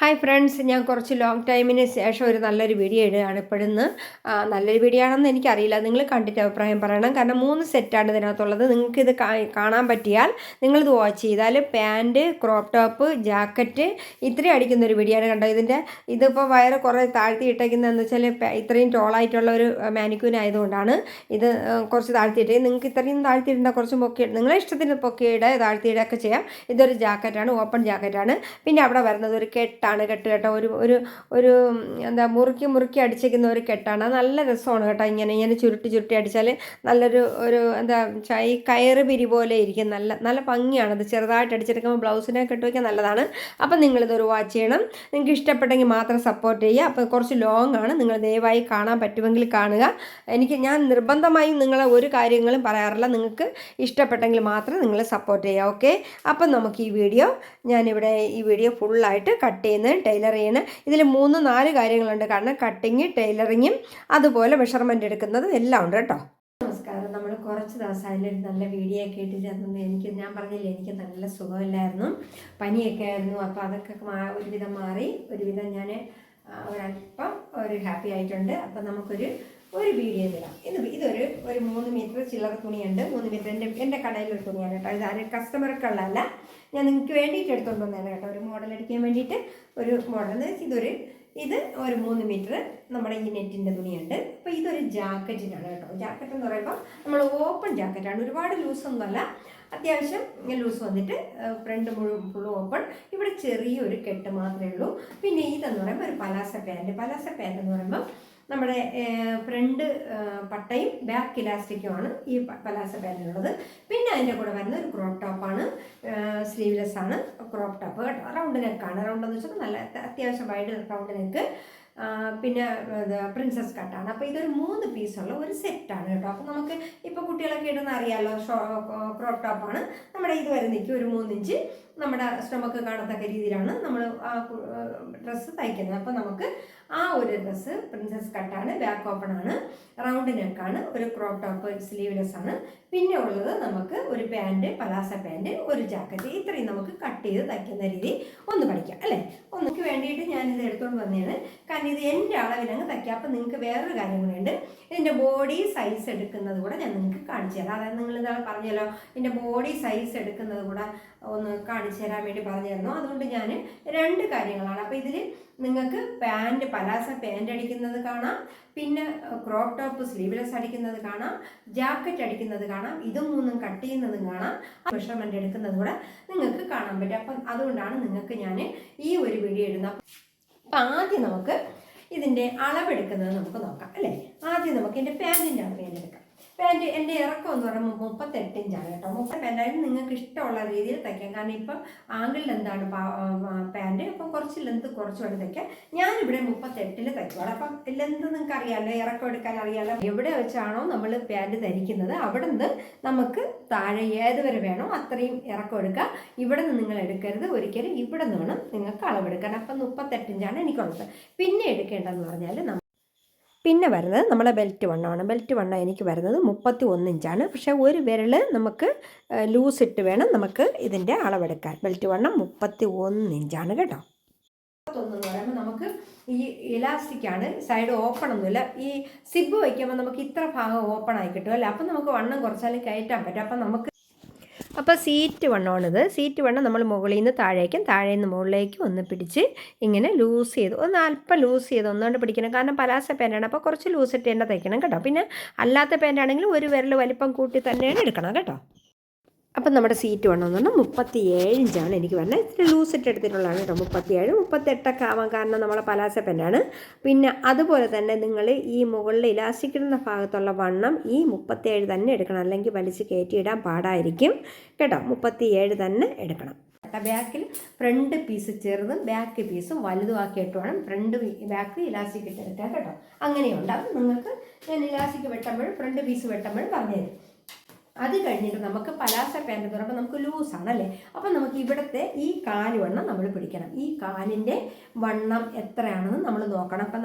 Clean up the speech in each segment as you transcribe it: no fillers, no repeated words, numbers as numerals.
Hi friends, ഞാൻ കുറച്ച് long ടൈമിന് ശേഷം ഒരു നല്ലൊരു വീഡിയോ ഇടുകയാണ് ഇപ്പോഴിന്ന്. നല്ലൊരു വീഡിയോ ആണെന്ന് എനിക്കറിയില്ല, നിങ്ങൾ കണ്ടിട്ട് അഭിപ്രായം പറയണം. കാരണം 3 സെറ്റാണ് ഇതിനകത്തുള്ളത്. നിങ്ങൾക്കിത് കാണാൻ പറ്റിയാൽ നിങ്ങളിത് വാച്ച് ചെയ്താൽ പാൻറ്റ്, ക്രോപ്പ് ടോപ്പ്, ജാക്കറ്റ് ഇത്രയും അടിക്കുന്നൊരു വീഡിയോ ആണ്. കണ്ടോ, ഇതിപ്പോൾ വയറ് കുറേ താഴ്ത്തി ഇട്ടേക്കുന്നതെന്ന് വെച്ചാൽ ഇത്രയും ടോളായിട്ടുള്ള ഒരു മാനിക്യൂൻ ആയതുകൊണ്ടാണ് ഇത് കുറച്ച് താഴ്ത്തിയിട്ട്. നിങ്ങൾക്ക് ഇത്രയും താഴ്ത്തിയിടേണ്ട, കുറച്ച് പൊക്കി, നിങ്ങളെ ഇഷ്ടത്തിന് പൊക്കിയിടുക, താഴ്ത്തിയിടുകയൊക്കെ ചെയ്യാം. ഇതൊരു ജാക്കറ്റാണ്, ഓപ്പൺ ജാക്കറ്റാണ്. പിന്നെ അവിടെ വരുന്നത് ഒരു കെട്ട് കേട്ടോ. ഒരു എന്താ മുറുക്കി അടിച്ചേക്കുന്ന ഒരു കെട്ടാണ്. അത് നല്ല രസമാണ് കേട്ടോ. ഇങ്ങനെ ചുരുട്ടി അടിച്ചാൽ നല്ലൊരു എന്താ ഈ കയറ് പിരി പോലെ ഇരിക്കും. നല്ല ഭംഗിയാണ്. അത് ചെറുതായിട്ട് അടിച്ചെടുക്കുമ്പോൾ ബ്ലൗസിനെ കെട്ടുവയ്ക്കാൻ നല്ലതാണ്. അപ്പം നിങ്ങളിതൊരു വാച്ച് ചെയ്യണം. നിങ്ങൾക്ക് ഇഷ്ടപ്പെട്ടെങ്കിൽ മാത്രം സപ്പോർട്ട് ചെയ്യുക. അപ്പോൾ കുറച്ച് ലോങ് ആണ്, നിങ്ങൾ ദയവായി കാണാൻ പറ്റുമെങ്കിൽ കാണുക. ഞാൻ നിർബന്ധമായും നിങ്ങളെ ഒരു കാര്യങ്ങളും പറയാറില്ല. നിങ്ങൾക്ക് ഇഷ്ടപ്പെട്ടെങ്കിൽ മാത്രം നിങ്ങൾ സപ്പോർട്ട് ചെയ്യുക. ഓക്കെ, അപ്പം നമുക്ക് ഈ വീഡിയോ ഫുള്ളായിട്ട് കട്ട് ചെയ്യുന്നത്, ടൈലർ ചെയ്യുന്നത്, ഇതിൽ 3-4 കാര്യങ്ങളുണ്ട്. കാരണം കട്ടിങ്, ടൈലറിങ്ങും അതുപോലെ മെഷർമെൻറ്റ് എടുക്കുന്നതും എല്ലാം ഉണ്ട് കേട്ടോ. നമസ്കാരം. നമ്മൾ കുറച്ച് ദിവസമായാലും നല്ല വീഡിയോ ഒക്കെ ഇട്ടിരുന്നു. ഞാൻ പറഞ്ഞില്ലേ, എനിക്ക് നല്ല സുഖമില്ലായിരുന്നു, പനിയൊക്കെ ആയിരുന്നു. അപ്പോൾ അതൊക്കെ ഒരുവിധം മാറി, ഒരുവിധം ഞാൻ ഒരല്പം ഹാപ്പി ആയിട്ടുണ്ട്. അപ്പം നമുക്കൊരു വീഡിയോ തരാം. ഇതൊരു 3 മീറ്റർ ചില്ലറ തുണിയുണ്ട്. 3 മീറ്റർ എൻ്റെ കടയിലൊരു തുണിയാണ് കേട്ടോ. ഇത് ആരും കസ്റ്റമർക്കുള്ളതല്ല, ഞാൻ നിങ്ങൾക്ക് വേണ്ടിയിട്ട് എടുത്തുകൊണ്ട് വന്നതാണ് കേട്ടോ. ഒരു മോഡൽ അടിക്കാൻ വേണ്ടിയിട്ട് ഒരു മോഡൽ. ഇത് ഒരു 3 മീറ്റർ നമ്മുടെ ഈ നെറ്റിൻ്റെ തുണിയുണ്ട്. അപ്പോൾ ഇതൊരു ജാക്കറ്റിനാണ് കേട്ടോ. ജാക്കറ്റ് എന്ന് പറയുമ്പോൾ നമ്മൾ ഓപ്പൺ ജാക്കറ്റാണ്, ഒരുപാട് ലൂസൊന്നുമല്ല, അത്യാവശ്യം ലൂസ് വന്നിട്ട് ഫ്രണ്ട് ഫുൾ ഓപ്പൺ. ഇവിടെ ചെറിയൊരു കെട്ട് മാത്രമേ ഉള്ളൂ. പിന്നെ ഇതെന്ന് പറയുമ്പോൾ ഒരു പലാസ പാൻറ്റ് എന്ന് പറയുമ്പോൾ നമ്മുടെ ഫ്രണ്ട് പട്ടയും ബാക്ക് ഇലാസ്റ്റിക്കുമാണ് ഈ പലാസ പാൻറ്റിനുള്ളത്. പിന്നെ അതിൻ്റെ കൂടെ വരുന്ന ഒരു ക്രോപ്പ് ടോപ്പാണ്, സ്ലീവ്ലെസ് ആണ് ക്രോപ്പ് ടോപ്പ് കേട്ടോ. റൗണ്ട് നെക്കാണ്. റൗണ്ടെന്ന് വെച്ചാൽ നല്ല അത്യാവശ്യം വൈഡ് റൗണ്ട് നെക്ക്. പിന്നെ പ്രിൻസസ് കട്ടാണ്. അപ്പോൾ ഇതൊരു 3 പീസുള്ള ഒരു സെറ്റാണ് കേട്ടോ. അപ്പോൾ നമുക്ക് ഇപ്പോൾ കുട്ടികളൊക്കെ ഇടുന്ന അറിയാമല്ലോ, ക്രോപ്പ് ടോപ്പാണ്. നമ്മുടെ ഇതുവരെ നിൽക്കും, ഒരു 3 ഇഞ്ച് നമ്മുടെ സ്റ്റൊമക്ക് കാണത്തക്ക രീതിയിലാണ് നമ്മൾ ആ ഡ്രസ്സ് തയ്ക്കുന്നത്. അപ്പോൾ നമുക്ക് ആ ഒരു ഡ്രസ്സ് പ്രിൻസസ് കട്ടാണ്, ബാക്ക് ഓപ്പൺ ആണ്, റൗണ്ട് നെക്കാണ്, ഒരു ക്രോപ്പ് ടോപ്പ് സ്ലീവ്ലെസ് ആണ്. പിന്നെ ഉള്ളത് നമുക്ക് ഒരു പാൻറ്റ്, പലാസ പാൻറ്റ്, ഒരു ജാക്കറ്റ്. ഇത്രയും നമുക്ക് കട്ട് ചെയ്ത് തയ്ക്കുന്ന രീതി ഒന്ന് പഠിക്കാം അല്ലേ. ഒന്നിക്ക് വേണ്ടിയിട്ട് ഞാനിത് എടുത്തുകൊണ്ട് വന്നതാണ്. കാരണം ഇത് എൻ്റെ അളവിലങ്ങ് തയ്ക്കാം. അപ്പം നിങ്ങൾക്ക് വേറൊരു കാര്യം കൂടെയുണ്ട്, ഇതിൻ്റെ ബോഡി സൈസ് എടുക്കുന്നത് കൂടെ ഞാൻ നിങ്ങൾക്ക് കാണിച്ചു തരാം. അതായത് നിങ്ങളിതാണ് പറഞ്ഞല്ലോ, ഇതിൻ്റെ ബോഡി സൈസ് എടുക്കുന്നത് കൂടെ ഒന്ന് കാണിച്ചു തരാൻ വേണ്ടി പറഞ്ഞിരുന്നു. അതുകൊണ്ട് ഞാൻ 2 കാര്യങ്ങളാണ്. അപ്പോൾ ഇതിൽ നിങ്ങൾക്ക് പാൻറ്റ്, പലാസ പാൻറ്റ് അടിക്കുന്നത് കാണാം, പിന്നെ ക്രോപ്പ് ടോപ്പ് സ്ലീവ്ലെസ് അടിക്കുന്നത് കാണാം, ജാക്കറ്റ് അടിക്കുന്നത് കാണാം, ഇതും 3 കട്ട് ചെയ്യുന്നതും കാണാം, മെഷർമെൻറ്റ് എടുക്കുന്നത് കൂടെ നിങ്ങൾക്ക് കാണാൻ പറ്റും. അപ്പം അതുകൊണ്ടാണ് നിങ്ങൾക്ക് ഞാൻ ഈ ഒരു വീഡിയോ ഇടുന്നത്. അപ്പം ആദ്യം നമുക്ക് ഇതിൻ്റെ അളവെടുക്കുന്നത് നമുക്ക് നോക്കാം അല്ലേ. ആദ്യം നമുക്ക് എൻ്റെ പാൻറ്റിൻ്റെ അളവ് എടുക്കാം. പാൻറ്റ് എൻ്റെ ഇറക്കം എന്ന് പറയുമ്പോൾ 38 ഇഞ്ചാണ് കേട്ടോ. 30 പാൻറ്റായാലും നിങ്ങൾക്ക് ഇഷ്ടമുള്ള രീതിയിൽ തയ്ക്കാം. കാരണം ഇപ്പം ആംഗിൾ ലെന്താണ് പാൻറ്റ്, അപ്പം കുറച്ച് ലെന്ത് കുറച്ച് വേണം തയ്ക്കാം. ഞാനിവിടെ 38-ൽ തയ്ക്കുവാണ്. അപ്പം ലെന്ത് നിങ്ങൾക്ക് അറിയാമല്ലോ, ഇറക്കം എടുക്കാൻ അറിയാമല്ലോ. എവിടെ വെച്ചാണോ നമ്മൾ പാൻറ്റ് ധരിക്കുന്നത് അവിടെ നിന്ന് നമുക്ക് താഴെ ഏതുവരെ വേണോ അത്രയും ഇറക്കം എടുക്കുക. ഇവിടെ നിന്ന് നിങ്ങൾ എടുക്കരുത് ഒരിക്കലും, ഇവിടെ നിന്ന് വേണം നിങ്ങൾക്ക് അളവെടുക്കാൻ. അപ്പം 38 ഇഞ്ചാണ് എനിക്കുള്ളത്. പിന്നെ എടുക്കേണ്ടതെന്ന് പറഞ്ഞാൽ പിന്നെ വരുന്നത് നമ്മുടെ ബെൽറ്റ് വണ്ണമാണ്. ബെൽറ്റ് വണ്ണം എനിക്ക് വരുന്നത് 31 ഇഞ്ചാണ്. പക്ഷേ ഒരു വിരൽ നമുക്ക് ലൂസ് ഇട്ട് വേണം നമുക്ക് ഇതിൻ്റെ അളവെടുക്കാൻ. ബെൽറ്റ് വണ്ണം 31 ഇഞ്ചാണ് കേട്ടോ. 31 എന്ന് പറയുമ്പോൾ നമുക്ക് ഈ ഇലാസ്റ്റിക്കാണ്, സൈഡ് ഓപ്പൺ ഒന്നുമില്ല. ഈ സിബ് വയ്ക്കുമ്പോൾ നമുക്ക് ഇത്ര ഭാഗം ഓപ്പൺ ആയി കിട്ടും അല്ലേ. അപ്പം നമുക്ക് വണ്ണം കുറച്ചാലും കയറ്റാൻ പറ്റും. അപ്പം അപ്പോൾ സീറ്റ് വണ്ണമാണിത്. സീറ്റ് വണ്ണം നമ്മൾ മുകളിൽ നിന്ന് താഴേക്കും, താഴെ നിന്ന് മുകളിലേക്കും ഒന്ന് പിടിച്ച് ഇങ്ങനെ ലൂസ് ചെയ്ത്, അല്പം ലൂസ് ചെയ്ത് ഒന്നുകൊണ്ട് പിടിക്കണം. കാരണം പലാസ പാൻറ്റാണ്, അപ്പോൾ കുറച്ച് ലൂസ് ഇട്ട് തന്നെ തയ്ക്കണം കേട്ടോ. പിന്നെ അല്ലാത്ത പാൻറ്റാണെങ്കിൽ ഒരു വിരൽ വലിപ്പം കൂട്ടി തന്നെയാണ് എടുക്കണം കേട്ടോ. അപ്പം നമ്മുടെ സീറ്റ് വണ്ണം എന്ന് പറഞ്ഞാൽ 37 ഇഞ്ചാണ് എനിക്ക് വരുന്നത്. ഇത്തിരി ലൂസ് ഇട്ട് എടുത്തിട്ടുള്ളതാണ് കേട്ടോ. 37, 38 ആവാൻ കാരണം നമ്മളെ പലാസ പാൻറ്റാണ്. പിന്നെ അതുപോലെ തന്നെ നിങ്ങൾ ഈ മുകളിൽ ഇലാസ്റ്റിക് ഇടുന്ന ഭാഗത്തുള്ള വണ്ണം ഈ 37 തന്നെ എടുക്കണം, അല്ലെങ്കിൽ വലിച്ച് കയറ്റിയിടാൻ പാടായിരിക്കും കേട്ടോ. 37 തന്നെ എടുക്കണം. ബാക്കിൽ ഫ്രണ്ട് പീസ് ചെറുതും ബാക്ക് പീസും വലുതുമാക്കിയിട്ട് വേണം ഫ്രണ്ട് ബാക്ക് ഇലാസ്റ്റിക് ഇട്ട് എടുക്കാൻ കേട്ടോ. അങ്ങനെയുണ്ട്. അത് നിങ്ങൾക്ക് ഞാൻ ഇലാസ്റ്റിക് വെട്ടുമ്പോഴും ഫ്രണ്ട് പീസ് വെട്ടുമ്പോഴും പറഞ്ഞുതരും. അത് കഴിഞ്ഞിട്ട് നമുക്ക് പലാസ പാൻറ്റ് എന്ന് പറയുമ്പോൾ നമുക്ക് ലൂസാണല്ലേ. അപ്പം നമുക്ക് ഇവിടുത്തെ ഈ കാല് വണ്ണം നമ്മൾ പിടിക്കണം. ഈ കാലിൻ്റെ വണ്ണം എത്രയാണെന്ന് നമ്മൾ നോക്കണം. അപ്പം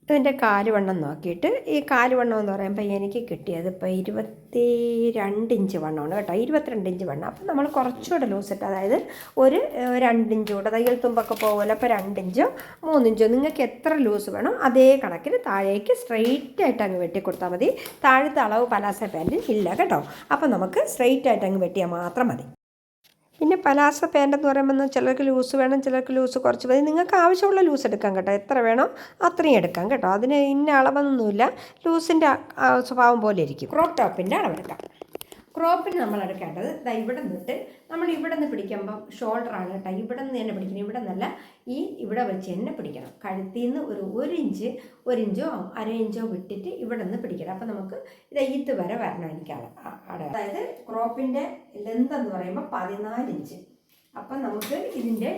ഇതിൻ്റെ കാലുവണ്ണം നോക്കിയിട്ട് ഈ കാലുവണ്ണം എന്ന് പറയുമ്പോൾ എനിക്ക് കിട്ടിയത് ഇപ്പോൾ 22 ഇഞ്ച് വണ്ണമാണ് കേട്ടോ, 22 ഇഞ്ച് വണ്ണം. അപ്പോൾ നമ്മൾ കുറച്ചുകൂടെ ലൂസ് ഇട്ട്, അതായത് ഒരു 2 ഇഞ്ച് കൂടെ തയ്യൽ തുമ്പൊക്കെ പോകുമല്ലോ, അപ്പോൾ 2 ഇഞ്ചോ 3 ഇഞ്ചോ നിങ്ങൾക്ക് എത്ര ലൂസ് വേണം അതേ കണക്കിന് താഴേക്ക് സ്ട്രെയിറ്റ് ആയിട്ട് അങ്ങ് വെട്ടിക്കൊടുത്താൽ മതി. താഴത്തെ അളവ് പലാസ പാൻറ്റിൽ ഇല്ല കേട്ടോ, അപ്പോൾ നമുക്ക് സ്ട്രെയിറ്റ് ആയിട്ട് അങ്ങ് വെട്ടിയാൽ മാത്രം മതി. പിന്നെ പലാസ പാൻ്റ് എന്ന് പറയുമ്പോൾ ചിലർക്ക് ലൂസ് വേണം, ചിലർക്ക് ലൂസ് കുറച്ച് മതി. നിങ്ങൾക്ക് ആവശ്യമുള്ള ലൂസ് എടുക്കാം കേട്ടോ, എത്ര വേണം അത്രയും എടുക്കാം കേട്ടോ. അതിന് ഇന്ന അളവൊന്നുമില്ല, ലൂസിൻ്റെ സ്വഭാവം പോലെ ഇരിക്കും. ക്രോപ്പ് ടോപ്പിൻ്റെ അളവെടുക്കാം. ക്രോപ്പിന് നമ്മൾ എടുക്കേണ്ടത് ഇവിടെ നിന്നിട്ട് നമ്മൾ ഇവിടെ നിന്ന് പിടിക്കുമ്പം ഷോൾഡറാണ് കേട്ടോ, ഇവിടെ നിന്ന് തന്നെ പിടിക്കണം, ഇവിടെ നിന്നല്ല ഇവിടെ വെച്ച് തന്നെ പിടിക്കണം. കഴുത്തിൽ നിന്ന് ഒരു ഇഞ്ചോ 1/2 ഇഞ്ചോ വിട്ടിട്ട് ഇവിടെ നിന്ന് പിടിക്കണം. അപ്പം നമുക്ക് ഇത് വരെ വരണം എനിക്ക് അതായത് ക്രോപ്പിൻ്റെ ലെന്ത് എന്ന് പറയുമ്പോൾ 14 ഇഞ്ച്. അപ്പം നമുക്ക് ഇതിൻ്റെ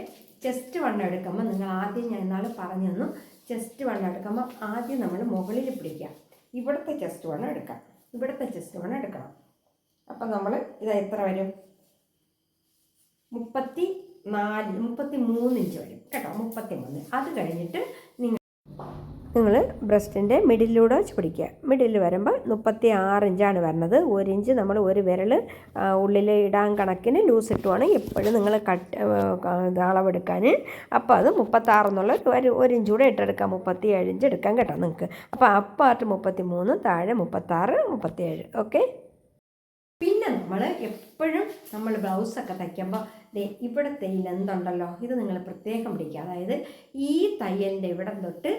ചെസ്റ്റ് വണ്ണം എടുക്കുമ്പോൾ നിങ്ങൾ ആദ്യം ഞാൻ ഇന്നാൾ പറഞ്ഞു തന്നു, ചെസ്റ്റ് വണ്ണം എടുക്കുമ്പോൾ ആദ്യം നമ്മൾ മുകളിൽ പിടിക്കുക, ഇവിടുത്തെ ചെസ്റ്റ് വണ്ണം എടുക്കാം, ഇവിടുത്തെ ചെസ്റ്റ് വണ്ണം എടുക്കണം. അപ്പം നമ്മൾ എത്ര വരും, 33 ഇഞ്ച് വരും കേട്ടോ, 33. അത് കഴിഞ്ഞിട്ട് നിങ്ങൾ ബ്രസ്റ്റിൻ്റെ മിഡിലൂടെ വെച്ച് പിടിക്കുക. മിഡിൽ വരുമ്പോൾ 36 ഇഞ്ചാണ് വരുന്നത്. 1 ഇഞ്ച് നമ്മൾ ഒരു വിരൽ ഉള്ളിൽ ഇടാൻ കണക്കിന് ലൂസ് ഇട്ടുവാണ് എപ്പോഴും നിങ്ങൾ അളവെടുക്കാൻ. അപ്പോൾ അത് 36 എന്നുള്ള 1 ഇഞ്ച് കൂടെ ഇട്ടെടുക്കാം, 37 ഇഞ്ച് എടുക്കാം കേട്ടോ നിങ്ങൾക്ക്. അപ്പോൾ അപ്പാർട്ട് 33, താഴെ 36, 37. ഓക്കെ. പിന്നെ നമ്മൾ എപ്പോഴും നമ്മൾ ബ്ലൗസൊക്കെ തയ്ക്കുമ്പോൾ ഇവിടുത്തെ ഈ ലെന്തുണ്ടല്ലോ, ഇത് നിങ്ങൾ പ്രത്യേകം പിടിക്കുക. അതായത് ഈ തയ്യലിൻ്റെ ഇവിടം തൊട്ട്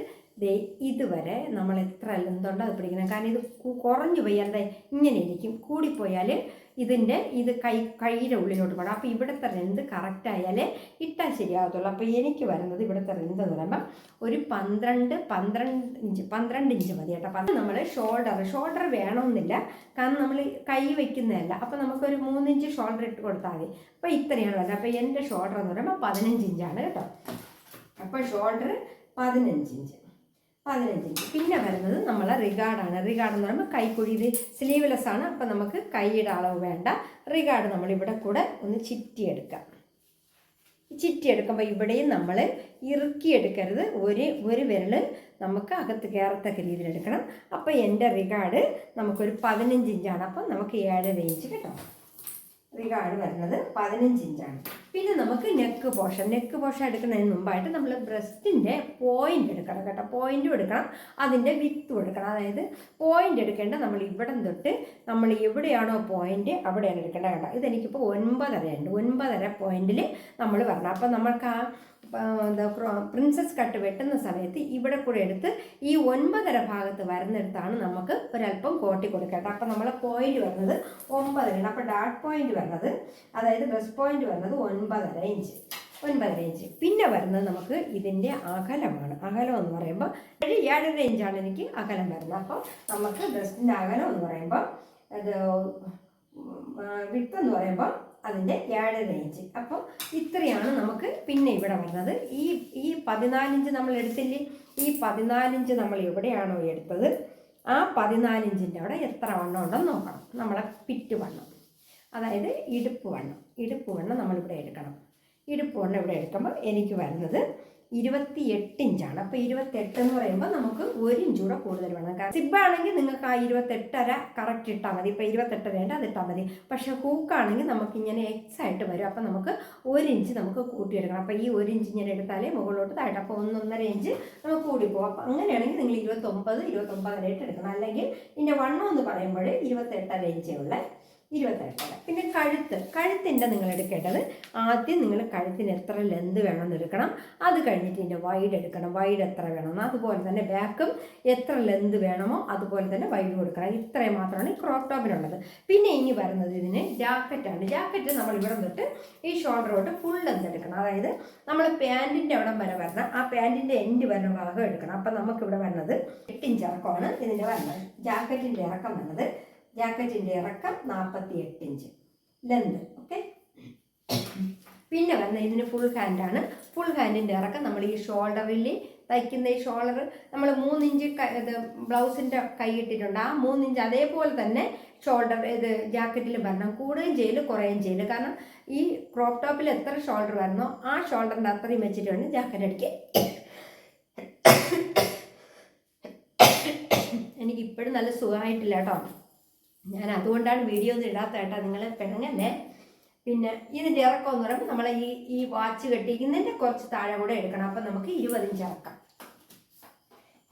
ഇതുവരെ നമ്മൾ എത്ര ലെന്തുണ്ടോ അത് പിടിക്കണം. കാരണം ഇത് കുറഞ്ഞു പോയി എന്താ ഇങ്ങനെ ഇരിക്കും, കൂടിപ്പോയാൽ ഇത് കൈയുടെ ഉള്ളിലോട്ട് പോകണം. അപ്പോൾ ഇവിടുത്തെ ലെന്ത് കറക്റ്റായാലേ ഇട്ടാൽ ശരിയാകത്തുള്ളൂ. അപ്പോൾ എനിക്ക് വരുന്നത് ഇവിടുത്തെ ലെന്ത് എന്ന് പറയുമ്പോൾ ഒരു 12 ഇഞ്ച് മതി കേട്ടോ. അപ്പം നമ്മൾ ഷോൾഡർ വേണമെന്നില്ല, കാരണം നമ്മൾ കൈ വയ്ക്കുന്നതല്ല. അപ്പോൾ നമുക്കൊരു 3 ഇഞ്ച് ഷോൾഡർ ഇട്ട് കൊടുത്താൽ മതി. അപ്പോൾ ഇത്രയാണ് വരുന്നത്. അപ്പോൾ എൻ്റെ ഷോൾഡർ എന്ന് പറയുമ്പോൾ 15 ഇഞ്ചാണ് കേട്ടോ. അപ്പോൾ ഷോൾഡർ 15 ഇഞ്ച്. പിന്നെ വരുന്നത് നമ്മൾ റിഗാർഡാണ്. റിഗാർഡ് എന്ന് പറയുമ്പോൾ കൈക്കുഴി, ഇത് സ്ലീവ്ലെസ് ആണ്. അപ്പോൾ നമുക്ക് കൈയുടെ അളവ് വേണ്ട. റിഗാർഡ് നമ്മളിവിടെ കൂടെ ഒന്ന് ചിറ്റിയെടുക്കാം. ചിറ്റിയെടുക്കുമ്പോൾ ഇവിടെയും നമ്മൾ ഇറുക്കിയെടുക്കരുത്, ഒരു വിരൽ നമുക്ക് അകത്ത് കയറത്തക്ക രീതിയിൽ എടുക്കണം. അപ്പോൾ എൻ്റെ റിഗാർഡ് നമുക്കൊരു 15 ഇഞ്ചാണ്. അപ്പം നമുക്ക് 7.5 ഇഞ്ച് കേട്ടോ. റിഗാർഡ് വരുന്നത് 15 ഇഞ്ചാണ്. പിന്നെ നമുക്ക് നെക്ക് പോർഷൻ എടുക്കുന്നതിന് മുമ്പായിട്ട് നമ്മൾ ബ്രസ്റ്റിൻ്റെ പോയിൻ്റ് എടുക്കണം കേട്ടോ. പോയിൻറ്റും എടുക്കണം, അതിൻ്റെ വിത്തും എടുക്കണം. അതായത് പോയിൻ്റ് എടുക്കേണ്ട നമ്മൾ ഇവിടം തൊട്ട് നമ്മൾ എവിടെയാണോ പോയിൻ്റ് അവിടെയാണ് എടുക്കേണ്ടത് കേട്ടോ. ഇതെനിക്കിപ്പോൾ 9.5 ഉണ്ട്. 9.5 പോയിൻറ്റിൽ നമ്മൾ വരണം. അപ്പം നമ്മൾക്ക് പ്രിൻസസ് കട്ട് വെട്ടുന്ന സമയത്ത് ഇവിടെ കൂടെ എടുത്ത് ഈ 9.5 ഭാഗത്ത് വരുന്നിടത്താണ് നമുക്ക് ഒരല്പം കോട്ടി കൊടുക്കേണ്ടത്. അപ്പം നമ്മളെ പോയിന്റ് വരുന്നത് 9 ആണ്. അപ്പോൾ ഡാട്ട് പോയിന്റ് വരുന്നത്, അതായത് ബ്രസ്റ്റ് പോയിന്റ് വരുന്നത് 9.5 ഇഞ്ച്. 9.5 ഇഞ്ച്. പിന്നെ വരുന്നത് നമുക്ക് ഇതിൻ്റെ അകലമാണ്. അകലം എന്ന് പറയുമ്പോൾ 7.5 ഇഞ്ചാണ് എനിക്ക് അകലം വരുന്നത്. അപ്പോൾ നമുക്ക് ബ്രസ്റ്റിൻ്റെ അകലം എന്ന് പറയുമ്പോൾ അത് വിട്ട് എന്ന് പറയുമ്പോൾ അതിൻ്റെ 7.5 ഇഞ്ച്. അപ്പോൾ ഇത്രയാണ് നമുക്ക് പിന്നെ ഇവിടെ വരുന്നത്. ഈ 14 ഇഞ്ച് നമ്മൾ എടുത്തില്ലേ, ഈ 14 ഇഞ്ച് നമ്മൾ എവിടെയാണോ എടുത്തത് ആ 14 ഇഞ്ചിൻ്റെ അവിടെ എത്ര വണ്ണം ഉണ്ടെന്ന് നോക്കണം. നമ്മളെ പിറ്റ് വണ്ണം, അതായത് ഇടുപ്പ് വണ്ണം നമ്മളിവിടെ എടുക്കണം. ഇടുപ്പ് വണ്ണം ഇവിടെ എടുക്കുമ്പോൾ എനിക്ക് വരുന്നത് 28 ഇഞ്ചാണ്. അപ്പോൾ 28 എന്ന് പറയുമ്പോൾ നമുക്ക് 1 ഇഞ്ച് കൂടെ കൂടുതൽ വേണം. കാരണം സിബാണെങ്കിൽ നിങ്ങൾക്ക് ആ 28.5 കറക്റ്റ് ഇട്ടാൽ മതി. ഇപ്പോൾ 28 വേണ്ട, അത് ഇട്ടാൽ മതി. പക്ഷേ ഹൂക്കാണെങ്കിൽ നമുക്കിങ്ങനെ എക്സ് ആയിട്ട് വരും. അപ്പോൾ നമുക്ക് 1 ഇഞ്ച് നമുക്ക് കൂട്ടിയെടുക്കണം. അപ്പോൾ ഈ 1 ഇഞ്ച് ഇങ്ങനെ എടുത്താലേ മുകളിലോട്ട് താഴെ, അപ്പോൾ 1.5 ഇഞ്ച് നമുക്ക് കൂടിപ്പോകും. അപ്പോൾ അങ്ങനെയാണെങ്കിൽ നിങ്ങൾ 29.5 എടുക്കണം. അല്ലെങ്കിൽ ഇതിൻ്റെ വണ്ണം എന്ന് പറയുമ്പോൾ 28.5 ഇഞ്ചേ ഉള്ള 28. പിന്നെ കഴുത്തിൻ്റെ നിങ്ങൾ എടുക്കേണ്ടത്, ആദ്യം നിങ്ങൾ കഴുത്തിന് എത്ര ലെന്ത് വേണമെന്ന് എടുക്കണം. അത് കഴിഞ്ഞിട്ട് ഇതിൻ്റെ വൈഡ് എടുക്കണം. വൈഡ് എത്ര വേണമെന്ന്, അതുപോലെ തന്നെ ബാക്കും എത്ര ലെന്ത് വേണമോ അതുപോലെ തന്നെ വൈഡ് കൊടുക്കണം. ഇത്രയും മാത്രമാണ് ഈ ക്രോപ്പ് ടോപ്പിനുള്ളത്. പിന്നെ ഇനി വരുന്നത് ഇതിന് ജാക്കറ്റാണ്. ജാക്കറ്റ് നമ്മൾ ഇവിടെ തൊട്ട് ഈ ഷോൾഡറോട്ട് ഫുൾ ലെന്ത് എടുക്കണം. അതായത് നമ്മൾ പാൻറ്റിൻ്റെ അവിടം വരെ വരണം, ആ പാൻറ്റിൻ്റെ എൻഡ് വരുന്ന ഭാഗം എടുക്കണം. അപ്പം നമുക്കിവിടെ വരുന്നത് 8 ഇഞ്ച് ഇറക്കമാണ് ഇതിൻ്റെ വരുന്നത്. ജാക്കറ്റിൻ്റെ ഇറക്കം വരുന്നത്, ജാക്കറ്റിൻ്റെ ഇറക്കം 48 ഇഞ്ച് ലെന്ത്. ഓക്കെ. പിന്നെ വരുന്നത് ഇതിന് ഫുൾ ഹാൻഡാണ്. ഫുൾ ഹാൻഡിൻ്റെ ഇറക്കം നമ്മൾ ഈ ഷോൾഡറിൽ തയ്ക്കുന്ന ഈ ഷോൾഡർ നമ്മൾ 3 ഇഞ്ച് ഇത് ബ്ലൗസിൻ്റെ കൈ ഇട്ടിട്ടുണ്ട്. ആ 3 ഇഞ്ച് അതേപോലെ തന്നെ ഷോൾഡർ ഇത് ജാക്കറ്റിൽ വരണം. കൂടുകയും ചെയ്യല് കുറയുകയും ചെയ്യല്. കാരണം ഈ ക്രോപ്പ് ടോപ്പിൽ എത്ര ഷോൾഡർ വരുന്നോ ആ ഷോൾഡറിൻ്റെ അത്രയും വെച്ചിട്ട് വേണം ജാക്കറ്റ് അടിക്കുക. എനിക്കിപ്പോഴും നല്ല സുഖമായിട്ടില്ല കേട്ടോ. ഞാൻ അതുകൊണ്ടാണ് വീഡിയോ ഒന്നും ഇടാത്ത കേട്ടോ, നിങ്ങൾ പിണങ്ങല്ലേ. പിന്നെ ഇതിൻ്റെ ഇറക്കം എന്ന് പറയുമ്പോൾ നമ്മൾ ഈ വാച്ച് കെട്ടിക്കുന്നതിൻ്റെ കുറച്ച് താഴെ കൂടെ എടുക്കണം. അപ്പം നമുക്ക് 20 ഇഞ്ച് ഇറക്കാം.